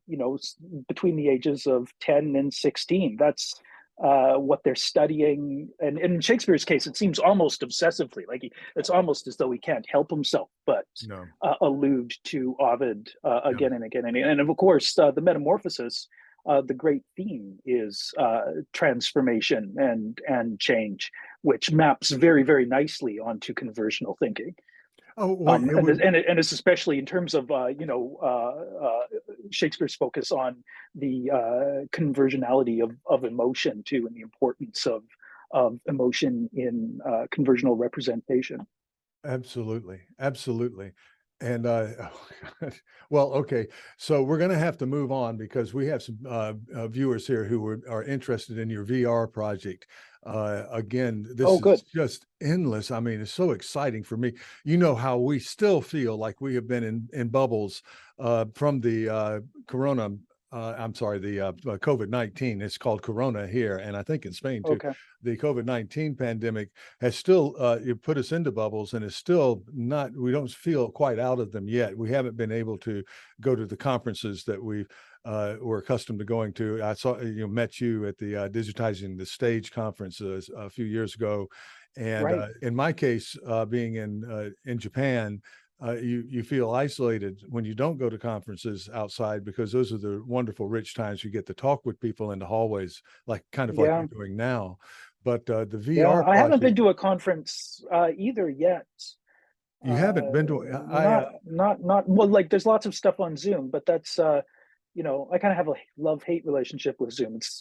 between the ages of 10 and 16. That's what they're studying. And in Shakespeare's case, it seems almost obsessively, like it's almost as though he can't help himself but allude to Ovid again and again. And of course, the Metamorphosis, the great theme is transformation and change, which maps very, very nicely onto conversional thinking. And it's especially in terms of Shakespeare's focus on the conversionality of emotion too, and the importance of emotion in conversional representation. Absolutely. And well, okay, so we're going to have to move on because we have some viewers here who are interested in your VR project. Again, this is just endless. I mean, it's so exciting for me. You know how we still feel like we have been in bubbles from the COVID-19. It's called Corona here, and I think in Spain too. The COVID-19 pandemic has still put us into bubbles, and it's still not, we don't feel quite out of them yet. We haven't been able to go to the conferences that we've were accustomed to going to. I saw, met you at the Digitizing the Stage conference a few years ago. And in my case, being in Japan, you feel isolated when you don't go to conferences outside, because those are the wonderful, rich times you get to talk with people in the hallways, like you're doing now. But the VR I haven't been to a conference either yet. You haven't been to not well, like there's lots of stuff on Zoom, but that's I kind of have a love-hate relationship with Zoom. It's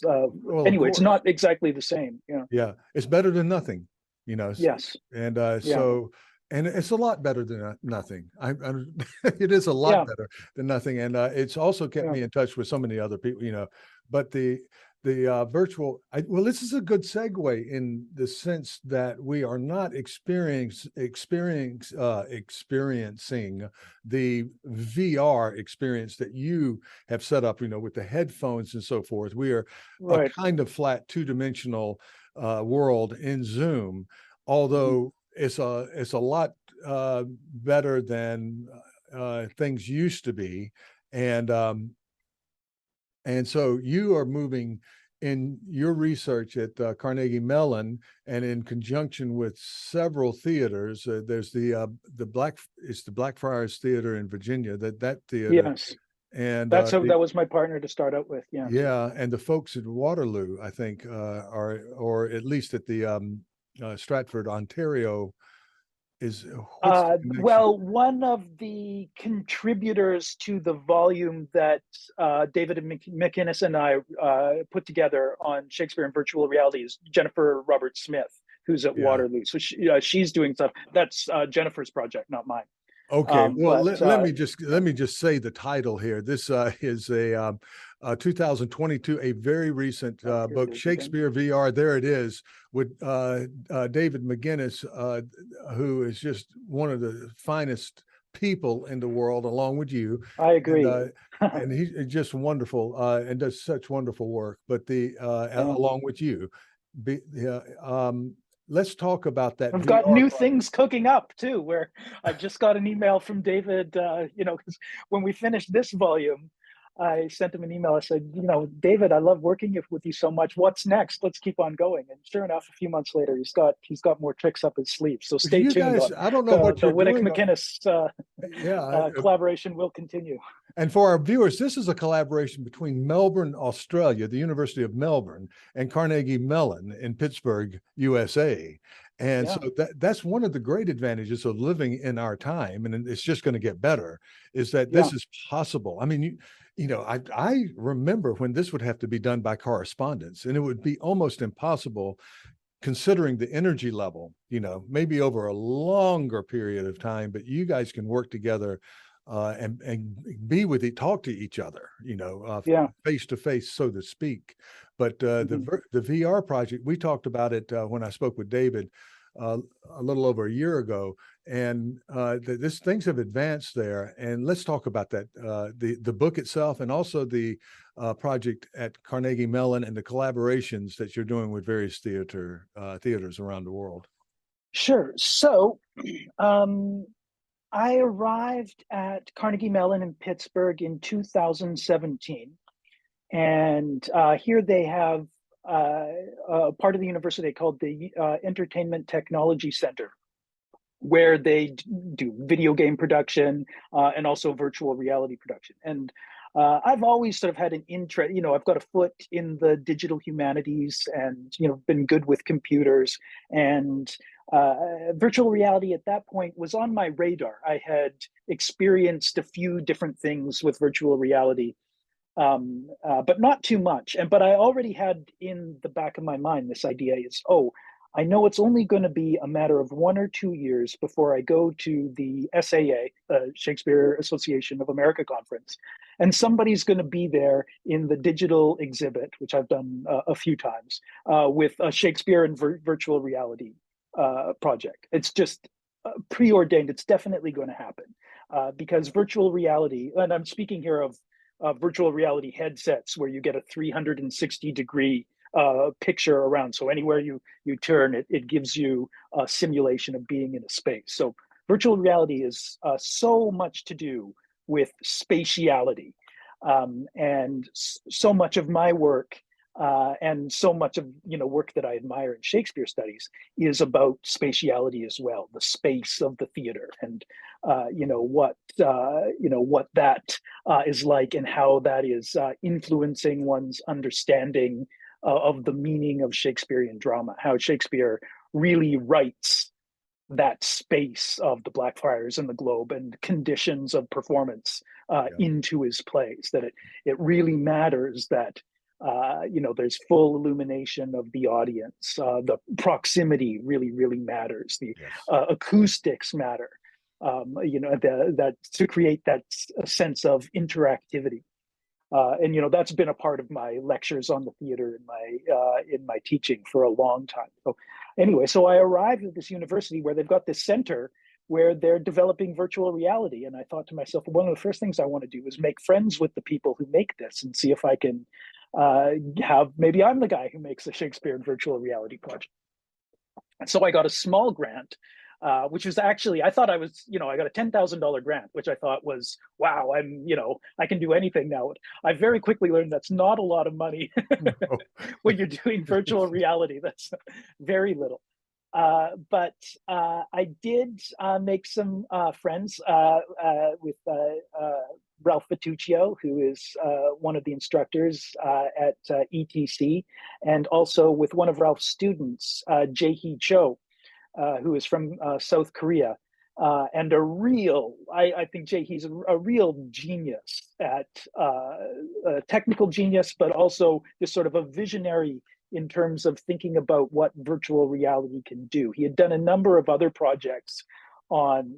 anyway, it's not exactly the same. Yeah, it's better than nothing, Yes. And so, and it's a lot better than nothing. It is a lot better than nothing. And it's also kept me in touch with so many other people, but the virtual. Well, this is a good segue in the sense that we are not experiencing the VR experience that you have set up. With the headphones and so forth. We are a Right. kind of flat two-dimensional world in Zoom, Mhm. although it's a lot better than things used to be, and so you are moving in your research at Carnegie Mellon, and in conjunction with several theaters. There's it's the Blackfriars Theater in Virginia, that theater, Yes. and That's how, that was my partner to start out with. Yes. yeah, and the folks at Waterloo, I think, or at least at the Stratford, Ontario, is what's the connection? Well, one of the contributors to the volume that David McInnes and I put together on Shakespeare and virtual reality is Jennifer Roberts Smith, who's at Yeah. Waterloo. So she's doing stuff. That's Jennifer's project, not mine. Okay, well, But let me just say the title here. This is a 2022, a very recent here it book, is again. Shakespeare VR. There it is, with David McInnes, who is just one of the finest people in the world, along with you, I and agree. he's just wonderful and does such wonderful work. But Yeah. along with you, let's talk about that I've got VR new project. things cooking up too, where I just got an email from David, because when we finished this volume, I sent him an email. I said, David, I love working with you so much. What's next? Let's keep on going. And sure enough, a few months later, he's got more tricks up his sleeve. So stay You tuned guys, on I don't know the what you're Wittek doing. McInnes Yeah. collaboration will continue. And for our viewers, this is a collaboration between Melbourne, Australia, the University of Melbourne, and Carnegie Mellon in Pittsburgh, USA. And so Yeah, that's one of the great advantages of living in our time, and it's just going to get better, is that yeah, this is possible. I mean, I remember when this would have to be done by correspondence, and it would be almost impossible considering the energy level, maybe over a longer period of time, but you guys can work together and be with it, talk to each other, yeah. face to face, so to speak. But Mhm. the VR project, we talked about it when I spoke with David uh, a little over a year ago, and this things have advanced there. And let's talk about that, the book itself, and also the project at Carnegie Mellon, and the collaborations that you're doing with various theaters around the world. Sure. So, um, I arrived at Carnegie Mellon in Pittsburgh in 2017. And here they have a part of the university called the Entertainment Technology Center, where they do video game production and also virtual reality production. And I've always sort of had an interest, I've got a foot in the digital humanities and, been good with computers. And virtual reality at that point was on my radar. I had experienced a few different things with virtual reality, but not too much. But I already had in the back of my mind this idea is, oh, I know it's only going to be a matter of 1 or 2 years before I go to the SAA, Shakespeare Association of America conference, and somebody's going to be there in the digital exhibit, which I've done a few times, with a Shakespeare and virtual reality project. It's just preordained. It's definitely going to happen because virtual reality, and I'm speaking here of virtual reality headsets where you get a 360-degree picture around. So anywhere you turn, it gives you a simulation of being in a space. So virtual reality is so much to do with spatiality, and so much of my work and so much of work that I admire in Shakespeare studies is about spatiality as well, the space of the theater, and what that is like, and how that is influencing one's understanding of the meaning of Shakespearean drama, how Shakespeare really writes that space of the Blackfriars and the Globe and conditions of performance Yeah. into his plays. That it really matters that there's full illumination of the audience. The proximity really matters. The Yes. acoustics matter. That to create that sense of interactivity. And that's been a part of my lectures on the theater in my teaching for a long time. So anyway, so I arrived at this university where they've got this center where they're developing virtual reality, and I thought to myself, one of the first things I want to do is make friends with the people who make this and see if I can maybe I'm the guy who makes a Shakespeare and virtual reality project. And so I got a small grant, which was actually, I thought I was, I got a $10,000 grant, which I thought was, wow, I can do anything now. I very quickly learned that's not a lot of money when you're doing virtual reality. That's very little. But I did make some friends with Ralph Fatuccio, who is one of the instructors at ETC, and also with one of Ralph's students, Jae-hee Cho, who is from South Korea, and I think Jae-hee's a real genius at a technical genius, but also just sort of a visionary in terms of thinking about what virtual reality can do. He had done a number of other projects on,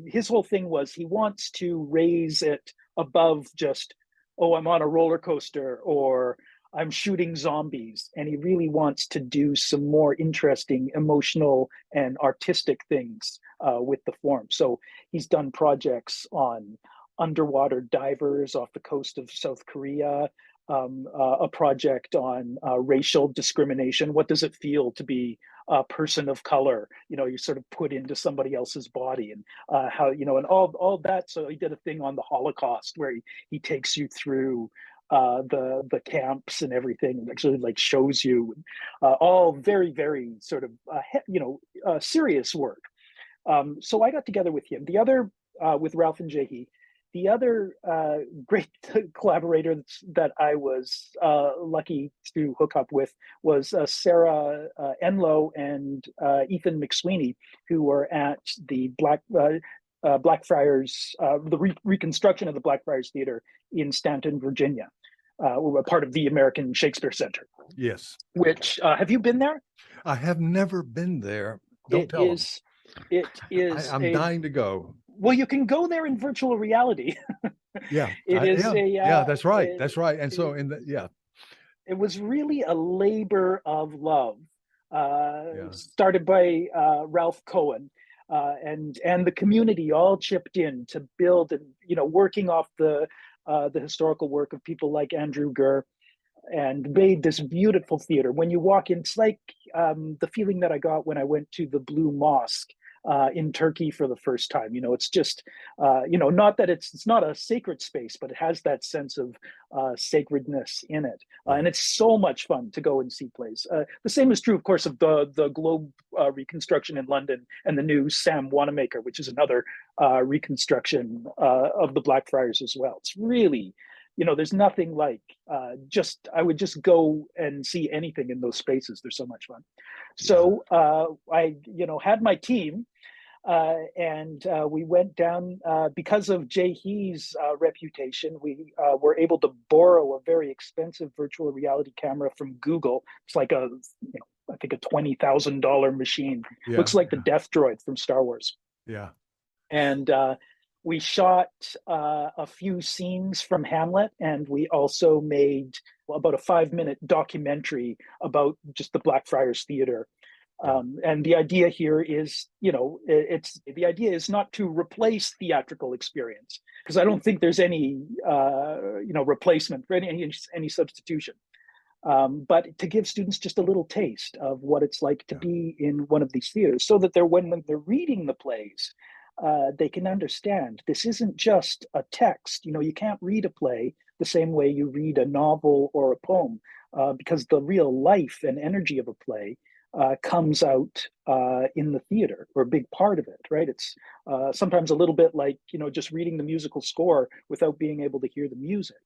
his whole thing was he wants to raise it above just, oh, I'm on a roller coaster or I'm shooting zombies. And he really wants to do some more interesting emotional and artistic things with the form. So he's done projects on underwater divers off the coast of South Korea, a project on racial discrimination. What does it feel to be a person of color? You're sort of put into somebody else's body, and how, and all that. So he did a thing on the Holocaust where he takes you through the camps and everything, and actually like shows you all very, very sort of serious work. So I got together with him. The other with Ralph and Jae-hee. The other great collaborator that I was lucky to hook up with was Sarah Enlow and Ethan McSweeney, who were at the Blackfriars, the reconstruction of the Blackfriars Theater in Stanton, Virginia. We're a part of the American Shakespeare Center. Yes. Which, have you been there? I have never been there. Don't tell them. It is. I'm dying to go. Well, you can go there in virtual reality. Yeah, that's right. That's right. And so it was really a labor of love, started by Ralph Cohen, and the community all chipped in to build, and working off the historical work of people like Andrew Gurr, and made this beautiful theater. When you walk in, it's like the feeling that I got when I went to the Blue Mosque in Turkey for the first time. It's just, not that it's not a sacred space, but it has that sense of sacredness in it. And it's so much fun to go and see plays. The same is true, of course, of the Globe reconstruction in London and the new Sam Wanamaker, which is another reconstruction of the Blackfriars as well. It's really, there's nothing like I would just go and see anything in those spaces. They're so much fun. So I, had my team, and we went down because of Jae-hee's reputation. We were able to borrow a very expensive virtual reality camera from Google. It's like I think a $20,000 machine. Looks like the Death Droid from Star Wars. Yeah. And we shot a few scenes from Hamlet, and we also made about a 5-minute documentary about just the Blackfriars Theater. And the idea here is, the idea is not to replace theatrical experience, because I don't think there's any, replacement for any substitution. But to give students just a little taste of what it's like to be in one of these theaters, so that when they're reading the plays, they can understand this isn't just a text. You can't read a play the same way you read a novel or a poem, because the real life and energy of a play comes out in the theater, or a big part of it, right? It's sometimes a little bit like, just reading the musical score without being able to hear the music.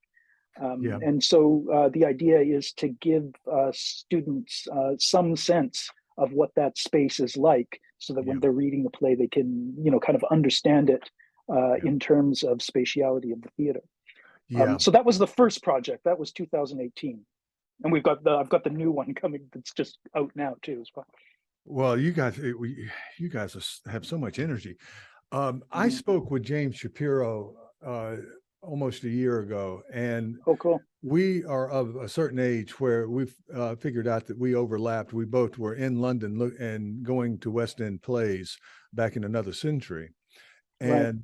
And so the idea is to give students some sense of what that space is like, so that when they're reading the play, they can, kind of understand it in terms of spatiality of the theater. So that was the first project. That was 2018. And I've got the new one coming that's just out now too as well. Well, you guys have so much energy. I spoke with James Shapiro almost a year ago, and Oh, cool. we are of a certain age where we've figured out that we overlapped. We both were in London and going to West End plays back in another century. Right. And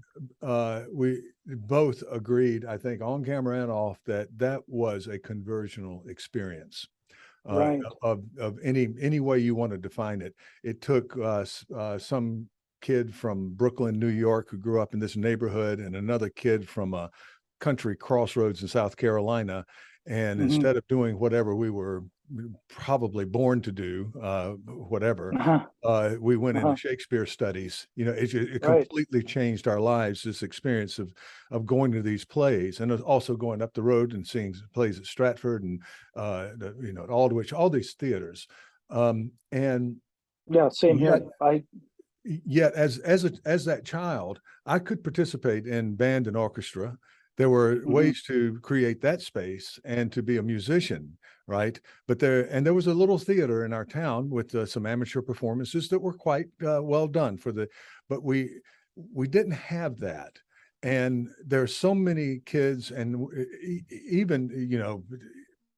we both agreed, I think, on camera and off, that that was a conversional experience Right. of any way you want to define it. It took some kid from Brooklyn, New York, who grew up in this neighborhood, and another kid from a country crossroads in South Carolina. And Hmm. instead of doing whatever we were probably born to do, whatever, Uh-huh. we went into Uh-huh. Shakespeare studies. You know, it Right. completely changed our lives. This experience of going to these plays, and also going up the road and seeing plays at Stratford and you know, at Aldwych, all these theaters. And Yeah, same yet, here. I as that child, I could participate in band and orchestra. There were mhm. ways to create that space and to be a musician, right? But there was a little theater in our town with some amateur performances that were quite well done for the, but we didn't have that. And there's so many kids, and even, you know,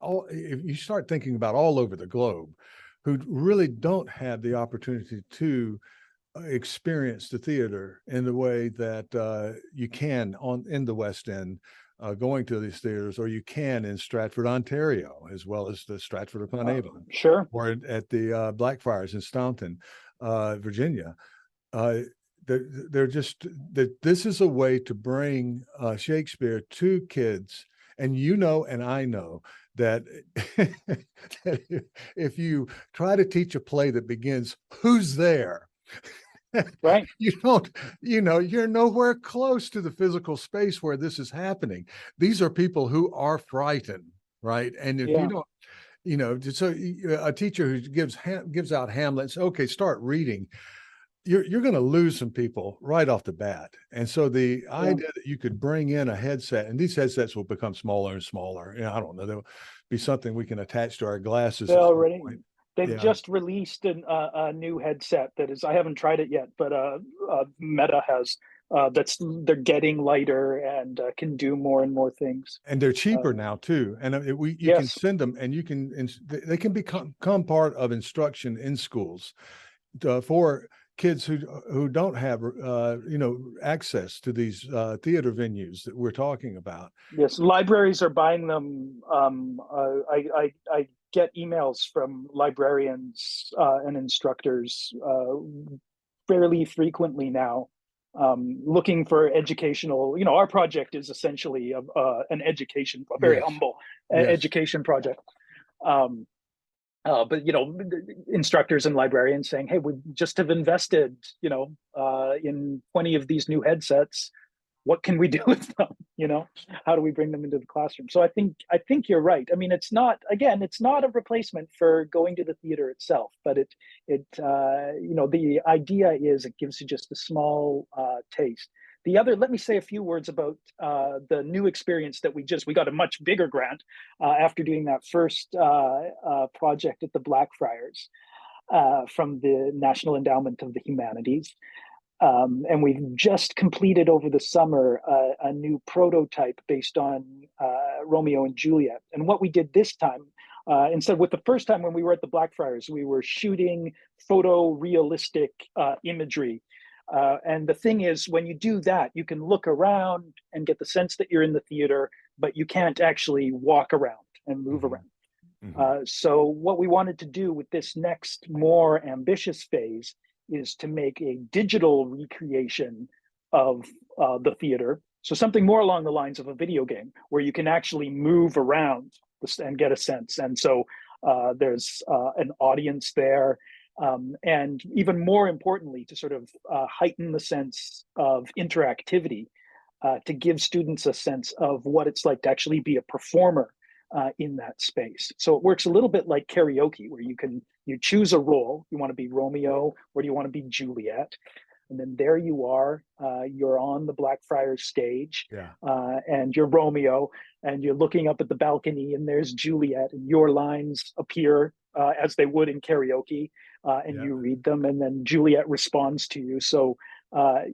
all, if you start thinking about all over the globe, who really don't have the opportunity to experience the theater in the way that you can in the West End, going to these theaters, or you can in Stratford, Ontario, as well as the Stratford upon Avon, Sure. or at the Blackfriars in Staunton, Virginia. Uh, they're just that this is a way to bring Shakespeare to kids, and you know, and I know that, that if you try to teach a play that begins, "Who's there?" Right. you don't, you know, you're nowhere close to the physical space where this is happening. These are people who are frightened, right? And if you Yeah. don't, you know, so a teacher who gives out Hamlet, says, okay, start reading, you're going to lose some people right off the bat. And so the Yeah. idea that you could bring in a headset, and these headsets will become smaller and smaller. You know, I don't know, there'll be something we can attach to our glasses They at some already point. they've Yeah. just released a new headset that is, I haven't tried it yet, but Meta has, that's, they're getting lighter and can do more and more things. And they're cheaper Uh, now too. And you can yes. send them, and you can, they can become part of instruction in schools for kids who don't have you know, access to these theater venues that we're talking about. Yes, libraries are buying them. I get emails from librarians and instructors fairly frequently now, looking for educational. You know, our project is essentially an education, a very Yes, humble yes. education project. Um, but you know, instructors and librarians saying, "Hey, we just have invested, you know, in 20 of these new headsets. What can we do with them? You know, how do we bring them into the classroom?" So I think you're right. I mean, it's not, again, it's not a replacement for going to the theater itself, but it you know, the idea is it gives you just a small taste. The other, let me say a few words about the new experience that we got a much bigger grant after doing that first project at the Blackfriars from the National Endowment of the Humanities. And we've just completed over the summer a new prototype based on Romeo and Juliet. And what we did this time, instead, with the first time when we were at the Blackfriars, we were shooting photorealistic imagery. And the thing is, when you do that, you can look around and get the sense that you're in the theater, but you can't actually walk around and move Hmm. around. Hmm. So what we wanted to do with this next more ambitious phase is to make a digital recreation of the theater. So something more along the lines of a video game where you can actually move around and get a sense. And so there's an audience there. And even more importantly, to sort of heighten the sense of interactivity, to give students a sense of what it's like to actually be a performer in that space. So it works a little bit like karaoke, where you choose a role. You want to be Romeo, or do you want to be Juliet? And then there you are. You're on the Blackfriars stage, Yeah. and you're Romeo, and you're looking up at the balcony, and there's Juliet, and your lines appear as they would in karaoke, and Yeah. you read them, and then Juliet responds to you. So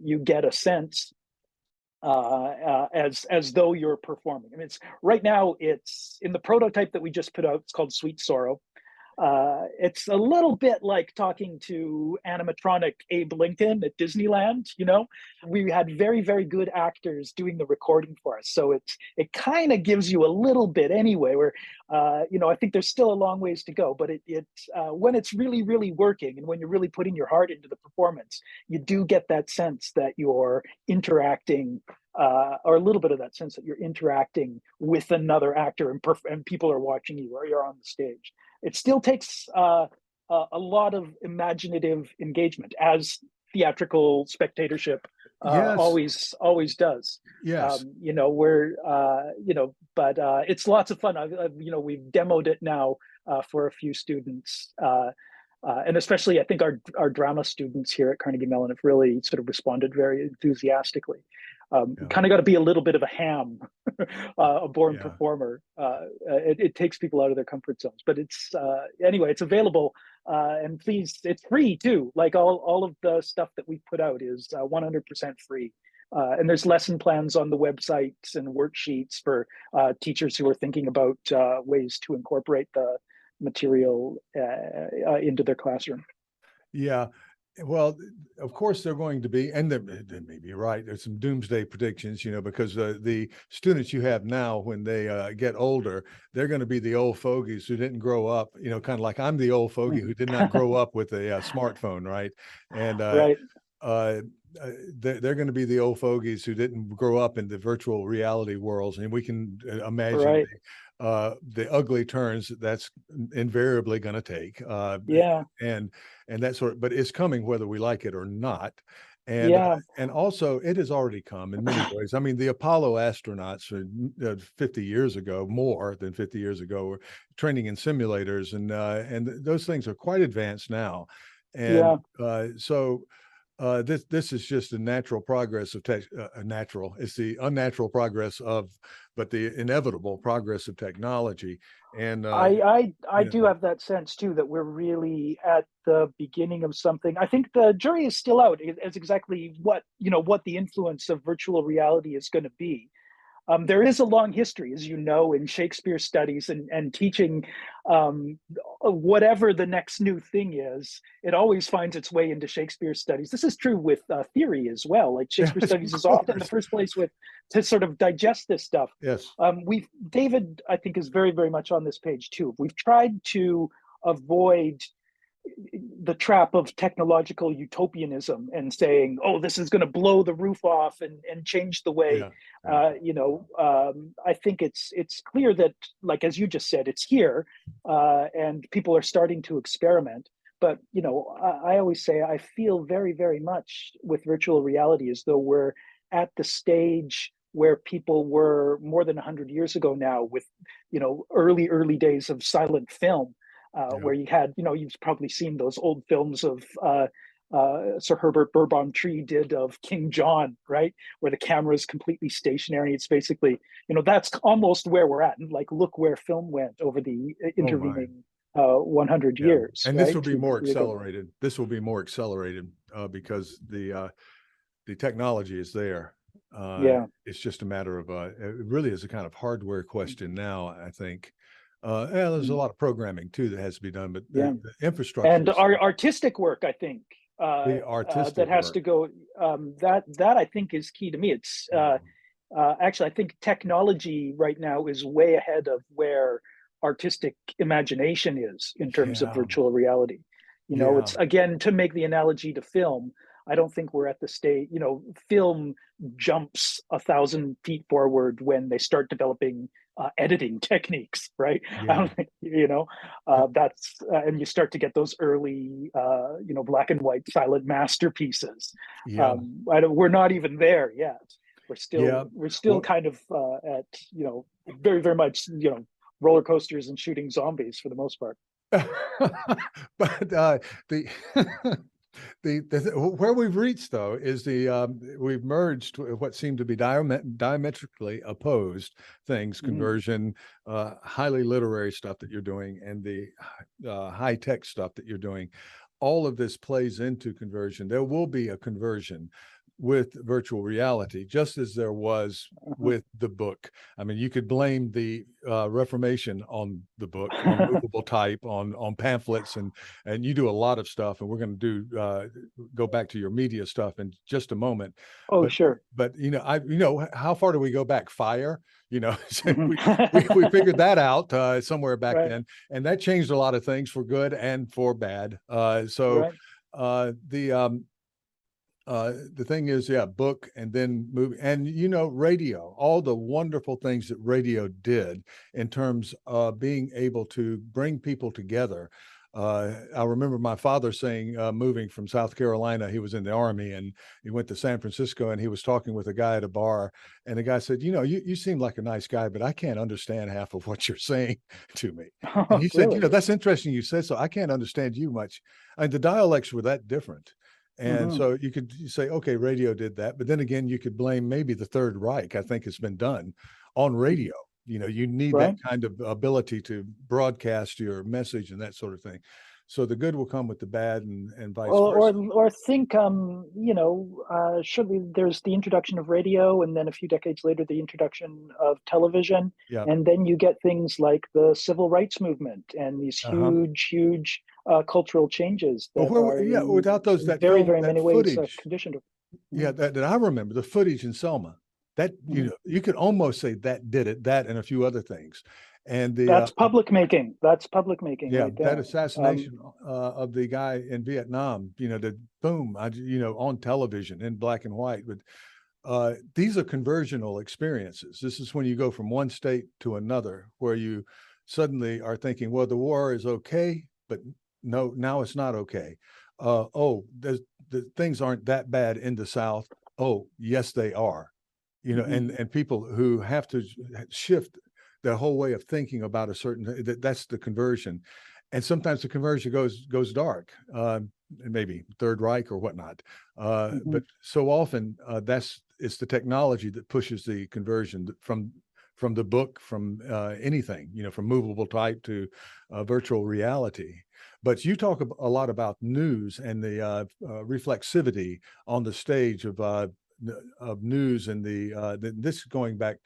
you get a sense as though you're performing. I mean, it's right now. It's in the prototype that we just put out. It's called Sweet Sorrow. It's a little bit like talking to animatronic Abe Lincoln at Disneyland. We had very, very good actors doing the recording for us, so it kind of gives you a little bit anyway. Where I think there's still a long ways to go, but when it's really, really working, and when you're really putting your heart into the performance, you do get that sense that you're interacting. Or a little bit of that sense that you're interacting with another actor, and people are watching you, or you're on the stage. It still takes a lot of imaginative engagement, as theatrical spectatorship Yes. always does. Yes. But it's lots of fun. We've demoed it now for a few students. And especially, I think our drama students here at Carnegie Mellon have really sort of responded very enthusiastically. Yeah. Kind of got to be a little bit of a ham, a born Yeah. performer. It takes people out of their comfort zones, but anyway, it's available, and please, it's free too. Like all of the stuff that we put out is 100% free. And there's lesson plans on the websites and worksheets for teachers who are thinking about ways to incorporate the material into their classroom. Yeah. Well, of course they're going to be, and they may be right. There's some doomsday predictions, because the students you have now, when they get older, they're going to be the old fogies who didn't grow up, kind of like I'm the old fogey who did not grow up with a smartphone, right? And right. They're going to be the old fogies who didn't grow up in the virtual reality worlds, and we can imagine Right. the ugly turns that's invariably going to take. Yeah. And that sort of, but it's coming whether we like it or not. And Yeah. and also it has already come in many ways. I mean, the Apollo astronauts 50 years ago, more than 50 years ago, were training in simulators, and those things are quite advanced now. And so this is just a natural progress of natural. It's the unnatural progress but the inevitable progress of technology. And I do have that sense too, that we're really at the beginning of something. I think the jury is still out as exactly what the influence of virtual reality is going to be. There is a long history, as you know, in Shakespeare studies and teaching. Whatever the next new thing is, it always finds its way into Shakespeare studies. This is true with theory as well. Like Shakespeare yes, studies of is often the course. first place to sort of digest this stuff. Yes. David, I think, is very, very much on this page too. We've tried to avoid the trap of technological utopianism and saying, "Oh, this is going to blow the roof off and change the way." Yeah. I think it's clear that, like as you just said, it's here, and people are starting to experiment. But I always say I feel very, very much with virtual reality as though we're at the stage where people were more than 100 years ago now, with early days of silent film. Yeah. Where you had, you've probably seen those old films of Sir Herbert Bourbon-Tree did of King John, right? Where the camera is completely stationary. It's basically, that's almost where we're at. And like, look where film went over the Oh my. intervening 100 Yeah. years, And this right? will be more accelerated. This will be more accelerated because the technology is there. It's just a matter of it really is a kind of hardware question now, I think. There's a lot of programming too that has to be done, but the infrastructure and our artistic work, I think, the artistic that has work. to go. That I think is key to me. It's actually, I think technology right now is way ahead of where artistic imagination is in terms of virtual reality. It's, again, to make the analogy to film, I don't think we're at the stage. Film jumps 1,000 feet forward when they start developing editing techniques, right? I don't think, that's and you start to get those early black and white silent masterpieces. We're not even there yet. We're still kind of at very, very much roller coasters and shooting zombies for the most part. But the where we've reached though is we've merged what seem to be diametrically opposed things: conversion, highly literary stuff that you're doing, and the high tech stuff that you're doing. All of this plays into conversion. There will be a conversion. with virtual reality, just as there was with the book. I mean, you could blame the Reformation on the book, on movable type, on pamphlets, and you do a lot of stuff. And we're going to do go back to your media stuff in just a moment. Oh, But sure. how far do we go back? Fire, so Mhm. we figured that out somewhere back Right, then, and that changed a lot of things for good and for bad. right. Uh, the the thing is, yeah, book and then movie and radio, all the wonderful things that radio did in terms of being able to bring people together. I remember my father saying, moving from South Carolina, he was in the Army and he went to San Francisco and he was talking with a guy at a bar. And the guy said, you seem like a nice guy, but I can't understand half of what you're saying to me. And he said, Really? that's interesting you said so. I can't understand you much. And the dialects were that different. And Hmm. so you could say, okay, radio did that. But then again, you could blame maybe the Third Reich. I think it's been done on radio. You need that Right. kind of ability to broadcast your message and that sort of thing. So the good will come with the bad and vice Or versa. or or think surely there's the introduction of radio, and then a few decades later the introduction of television, Yeah. and then you get things like the civil rights movement and these Uh-huh. huge cultural changes But that are yeah, without those, in very, very that many ways footage, conditioned. yeah, Mhm. that I remember, the footage in Selma, that, Mhm. you could almost say that did it, that and a few other things. And That's public making. That's public making yeah, right that there. Um, assassination of the guy in Vietnam, the boom, on television in black and white. But these are conversional experiences. This is when you go from one state to another, where you suddenly are thinking, well, the war is okay, but no, now it's not okay. The things aren't that bad in the South. Oh, yes, they are. mhm, And people who have to shift their whole way of thinking about a certain that's the conversion, and sometimes the conversion goes dark, maybe Third Reich or whatnot. mhm. But so often it's the technology that pushes the conversion from the book, from anything, from movable type to virtual reality. But you talk a lot about news and the reflexivity on the stage of news and this going back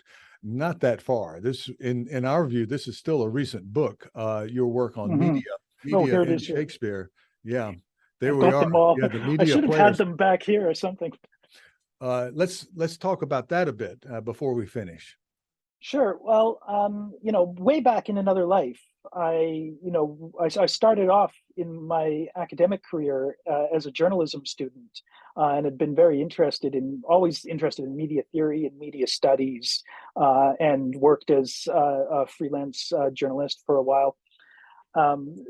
not that far. This in our view, this is still a recent book. Your work on Mhm. Oh, media here it in is here. Shakespeare. Yeah, there I've we got are. them all. Yeah, the I media should have had players. them back here or something. Let's talk about that a bit before we finish. Sure. Well, way back in another life, I started off in my academic career as a journalism student, and had been always interested in media theory and media studies, and worked as a freelance journalist for a while. When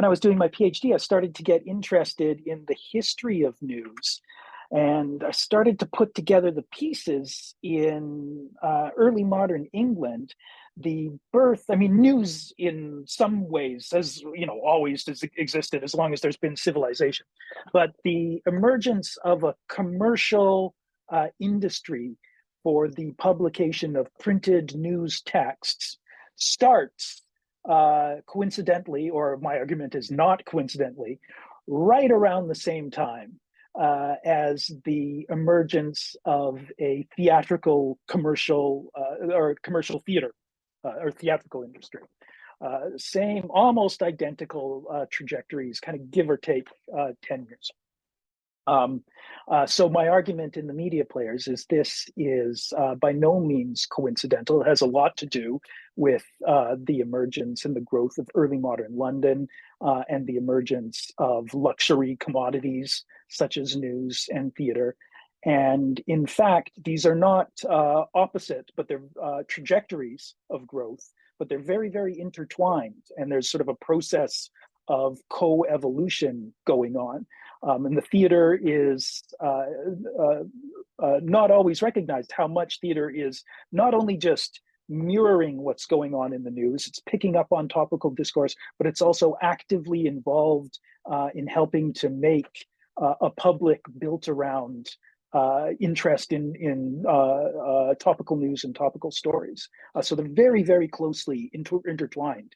I was doing my PhD, I started to get interested in the history of news. And I started to put together the pieces in early modern England. The birth, I mean, news in some ways has, always existed as long as there's been civilization. But the emergence of a commercial industry for the publication of printed news texts starts coincidentally, or my argument is not coincidentally, right around the same time as the emergence of a theatrical commercial or commercial theater or theatrical industry. Same, almost identical trajectories, kind of give or take 10 years. So my argument in the media players is this is by no means coincidental. It has a lot to do with the emergence and the growth of early modern London and the emergence of luxury commodities such as news and theater. And in fact, these are not opposite, but they're trajectories of growth, but they're very, very intertwined. And there's sort of a process of co-evolution going on. And the theater is not always recognized how much theater is not only just mirroring what's going on in the news, it's picking up on topical discourse, but it's also actively involved in helping to make a public built around interest in topical news and topical stories. So they're very, very closely intertwined,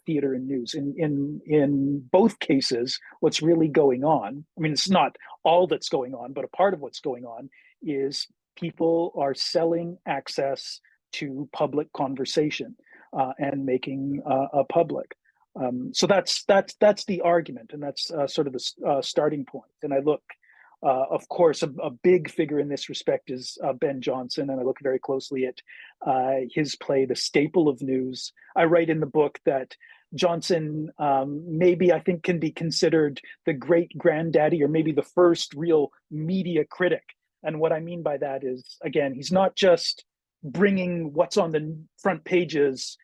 theater and news. In both cases, what's really going on, I mean, it's not all that's going on, but a part of what's going on is people are selling access to public conversation and making a public. So that's the argument, and that's sort of the starting point. And I look, of course, a big figure in this respect is Ben Jonson, and I look very closely at his play, The Staple of News. I write in the book that Jonson maybe I think can be considered the great granddaddy, or maybe the first real media critic. And what I mean by that is, again, he's not just bringing what's on the front pages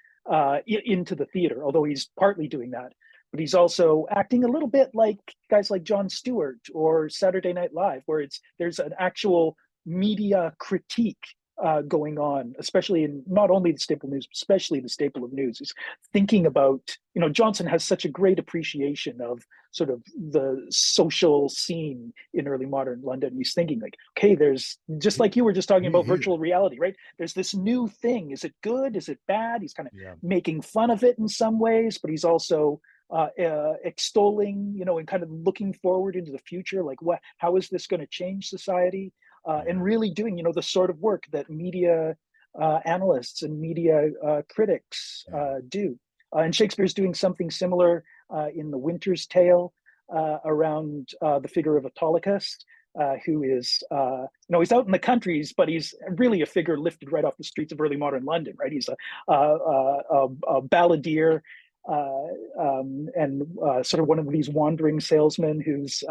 into the theater, although he's partly doing that. But he's also acting a little bit like guys like Jon Stewart or Saturday Night Live, where there's an actual media critique going on, especially in not only the staple news, but especially the staple of news. He's thinking about, Jonson has such a great appreciation of sort of the social scene in early modern London. He's thinking like, okay, there's, just like you were just talking about virtual reality, right? There's this new thing. Is it good? Is it bad? He's kind of making fun of it in some ways, but he's also extolling, and kind of looking forward into the future, like how is this going to change society, and really doing, the sort of work that media analysts and media critics do. And Shakespeare's doing something similar in The Winter's Tale around the figure of Autolycus, who is, he's out in the countries, but he's really a figure lifted right off the streets of early modern London, right? He's a balladeer, and sort of one of these wandering salesmen who's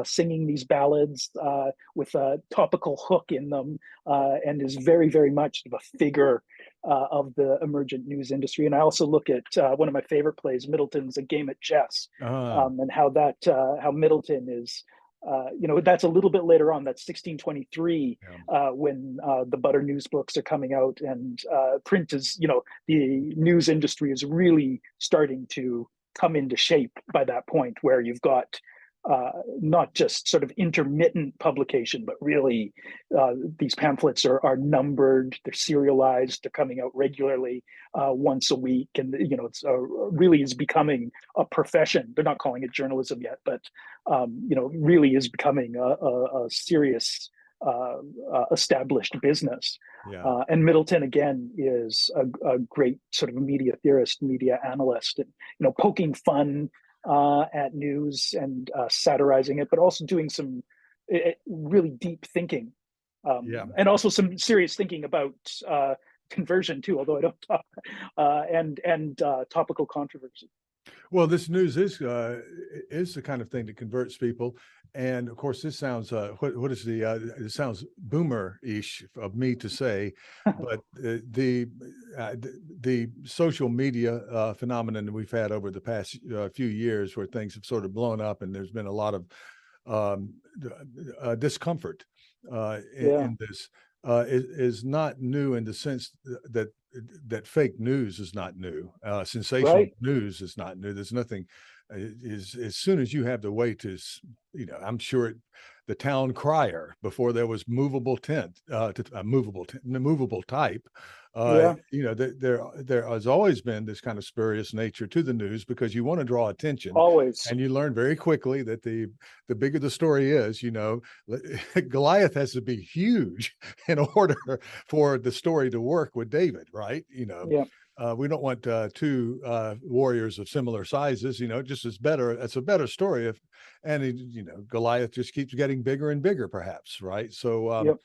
singing these ballads with a topical hook in them, and is very, very much a figure of the emergent news industry. And I also look at one of my favorite plays, Middleton's A Game at Chess, and how Middleton is, that's a little bit later on. That's 1623, when the Butter news books are coming out, and print is, the news industry is really starting to come into shape by that point, where you've got not just sort of intermittent publication, but really these pamphlets are numbered, they're serialized, they're coming out regularly, once a week, and it's really is becoming a profession. They're not calling it journalism yet, but really is becoming a serious established business. And Middleton again is a great sort of media theorist, media analyst, and poking fun at news and satirizing it, but also doing some really deep thinking, and also some serious thinking about conversion too, although I don't talk, and topical controversy. Well, this news is the kind of thing that converts people, and of course, this sounds what is the it sounds boomer-ish of me to say, but the social media phenomenon that we've had over the past few years, where things have sort of blown up, and there's been a lot of discomfort in this. Is not new in the sense that fake news is not new. Sensational news is not new. There's nothing. As soon as you have the way to, I'm sure the town crier, before there was movable type. There has always been this kind of spurious nature to the news, because you want to draw attention. Always. And you learn very quickly that the bigger the story is, Goliath has to be huge in order for the story to work with David, right? We don't want two warriors of similar sizes, just as better. It's a better story Goliath just keeps getting bigger and bigger, perhaps, right? So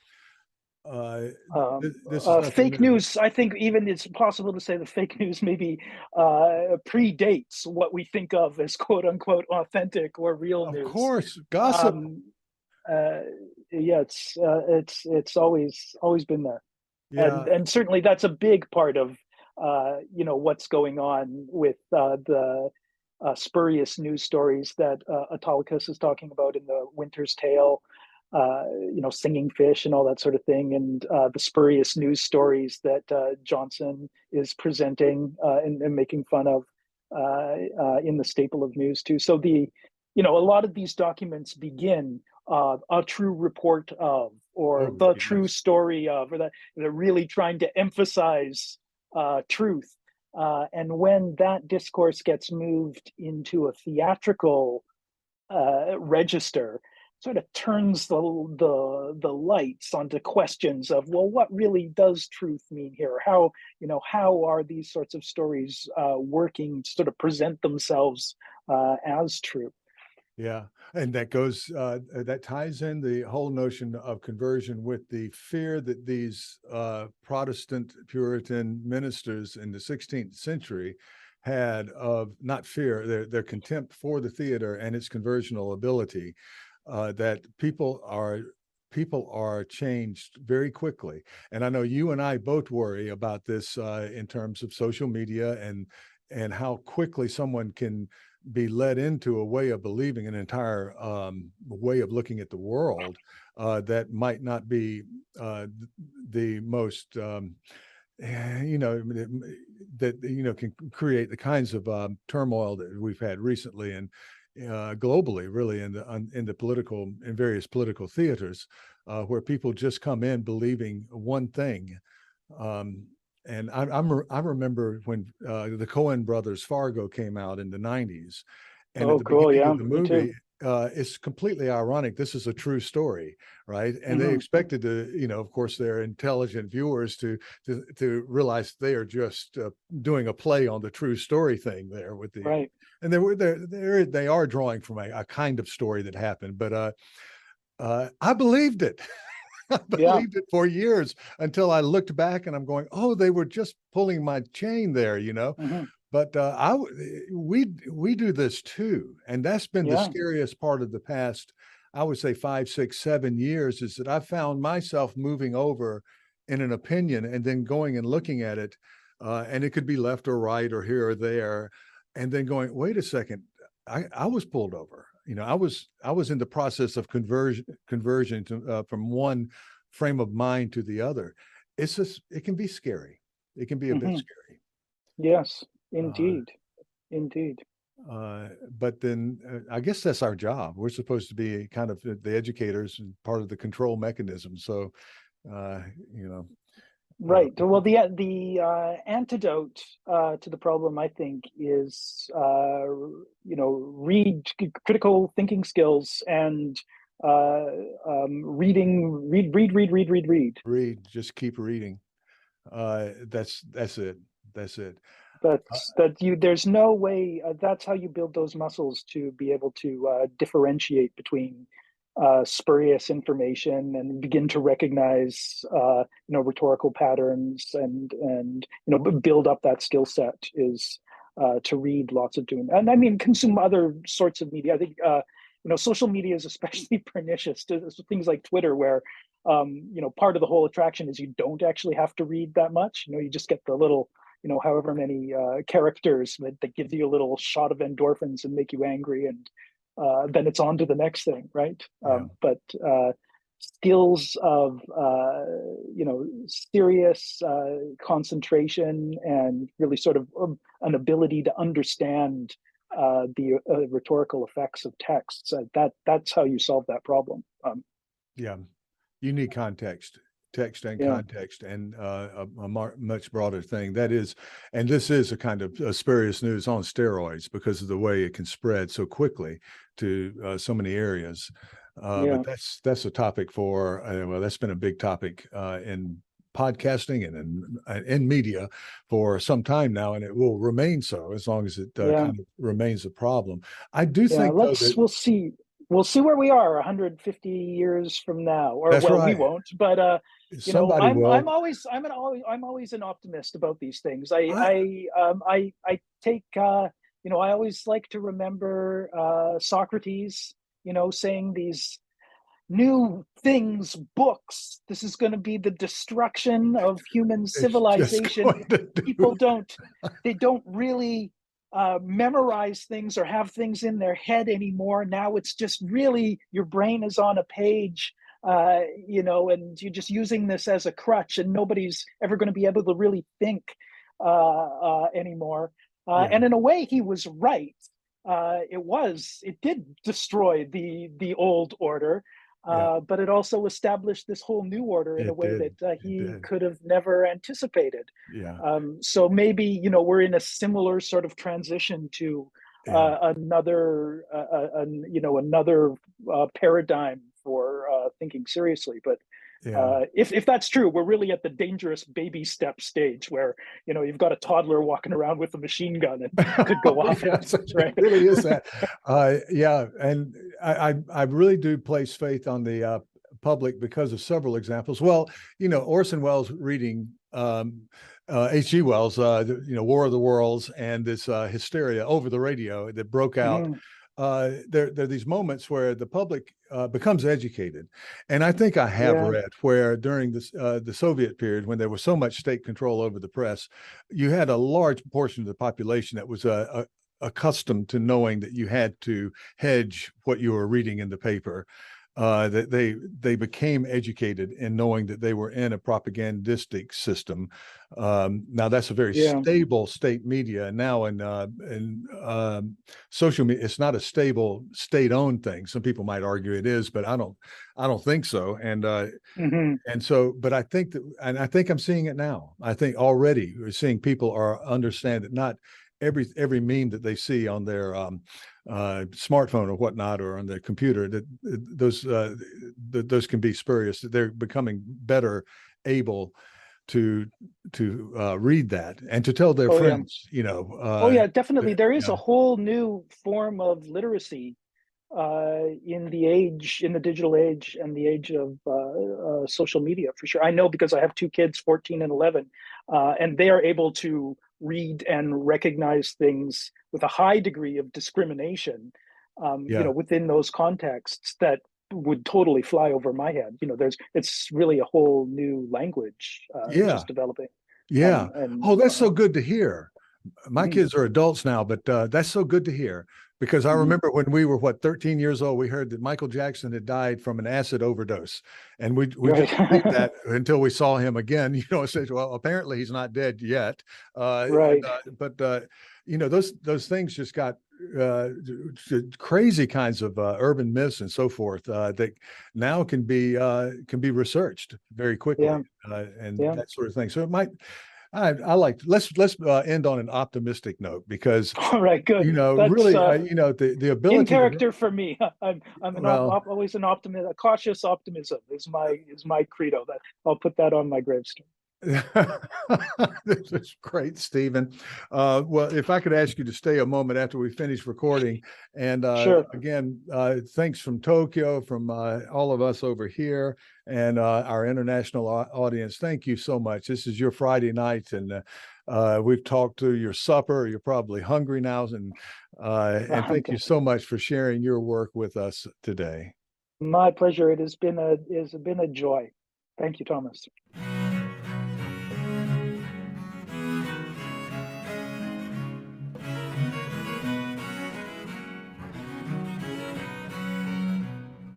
this is fake news. I think even it's possible to say that fake news maybe predates what we think of as "quote unquote" authentic or real news. Of course, gossip. It's always been there, and certainly that's a big part of what's going on with the spurious news stories that Autolycus is talking about in The Winter's Tale. Singing fish and all that sort of thing, and the spurious news stories that Jonson is presenting and making fun of in The Staple of News too. So a lot of these documents begin a true report of, or Oh, the true yes. story of, or that they're really trying to emphasize truth. And when that discourse gets moved into a theatrical register, sort of turns the lights onto questions of, well, what really does truth mean here? How are these sorts of stories working to sort of present themselves as true? Yeah, and that ties in the whole notion of conversion with the fear that these Protestant Puritan ministers in the 16th century had of not fear, their contempt for the theater and its conversional ability, that people are changed very quickly. And I know you and I both worry about this in terms of social media and how quickly someone can be led into a way of believing an entire way of looking at the world that might not be the most that can create the kinds of turmoil that we've had recently and globally, really in the political in various political theaters, where people just come in believing one thing. Um, and I remember when the Coen brothers Fargo came out in the 90s, and at Oh, the cool. beginning Yeah, of the me too. movie, it's completely ironic. This is a true story, right? And they Hmm. expected to, of course, their intelligent viewers to realize they are just doing a play on the true story thing there with the, Right. and they are drawing from a kind of story that happened, but I believed it. I Yeah. believed it for years until I looked back and I'm going, oh, they were just pulling my chain there, Hmm. But we do this too, and that's been the Yeah. scariest part of the past. I would say 5, 6, 7 years is that I found myself moving over in an opinion and then going and looking at it, and it could be left or right or here or there, and then going, wait a second, I was pulled over. I was in the process of conversion from one frame of mind to the other. It can be scary. It can be a bit Hmm. scary. Yes, Uh, indeed. Indeed. but then I guess that's our job. We're supposed to be kind of the educators and part of the control mechanism. So, uh, you know, uh, Right. Well, the antidote to the problem, I think, is read critical thinking skills and read. read, just keep reading. That's it. That's it. Uh, There's no way, that's how you build those muscles to be able to differentiate between spurious information and begin to recognize rhetorical patterns and build up that skill set is to read lots of doing, and I mean consume other sorts of media. I think social media is especially pernicious to things like Twitter, where part of the whole attraction is you don't actually have to read that much. You just get the little however many characters that give you a little shot of endorphins and make you angry, and then it's on to the next thing, right? yeah. But skills of serious concentration and really sort of an ability to understand the rhetorical effects of texts, that's how you solve that problem. Yeah. You need context, text and Yeah. context, and much broader thing. That is, and this is a kind of spurious news on steroids because of the way it can spread so quickly to so many areas. Yeah. But that's a topic for well, that's been a big topic in podcasting and in media for some time now, and it will remain so as long as it Yeah. kind of remains a problem. I do Yeah, think though that we'll see where we are 150 years from now, or that's well, we right. won't, but Somebody I'm will. always an optimist about these things. I I I take I always like to remember Socrates, saying these new things, books, this is going to be the destruction of human it's just civilization. going to do. People don't really memorize things or have things in their head anymore. Now it's just really your brain is on a page, and you're just using this as a crutch, and nobody's ever going to be able to really think anymore. Yeah, And in a way, he was right. It did destroy the old order. Yeah. but it also established this whole new order in a It way did. that It he did. could have never anticipated. Yeah. So maybe, we're in a similar sort of transition to Yeah. another paradigm for thinking seriously. But Yeah. if that's true, we're really at the dangerous baby step stage where you've got a toddler walking around with a machine gun and could go off at Yes, you, it right? really is that. Yeah, and I really do place faith on the public because of several examples. Well, Orson Welles reading H.G. Wells, War of the Worlds, and this hysteria over the radio that broke out. Mhm. There are these moments where the public becomes educated, and I think I have Yeah. read where during the Soviet period, when there was so much state control over the press, you had a large portion of the population that was accustomed to knowing that you had to hedge what you were reading in the paper. That they became educated in knowing that they were in a propagandistic system. Now that's a very Yeah. stable state media. Now in social media, it's not a stable state-owned thing. Some people might argue it is, but I don't think so. Hmm. And so, but I think I think I'm seeing it now. I think already we're seeing people understand that not every meme that they see on their smartphone or whatnot, or on their computer, that those can be spurious. That they're becoming better able to read that and to tell their Oh yeah. friends. Oh yeah, definitely. There is Yeah, a whole new form of literacy in the digital age and the age of social media, for sure. I know because I have two kids, 14 and 11, and they are able to read and recognize things with a high degree of discrimination, yeah, within those contexts that would totally fly over my head. It's really a whole new language yeah, just developing. yeah. And Oh, that's so good to hear. My mhm. kids are adults now, but that's so good to hear, because I Mhm. remember when we were 13 years old, we heard that Michael Jackson had died from an acid overdose, and we Right. didn't believe that until we saw him again. It says, well, apparently he's not dead yet. Right. But those things just got crazy kinds of urban myths and so forth that now can be researched very quickly, Yeah. and Yeah. that sort of thing. So it might. I like let's end on an optimistic note, because All right, good. That's really the in ability to, character for me. I'm well, always an optimist. A cautious optimism is my credo. That I'll put that on my gravestone. this is great, Stephen. Well, if I could ask you to stay a moment after we finish recording, and Sure. again, thanks from Tokyo, from all of us over here, and our international audience. Thank you so much. This is your Friday night, and we've talked to your supper. You're probably hungry now, and thank you so much for sharing your work with us today. My pleasure. It has been a joy. Thank you, Thomas.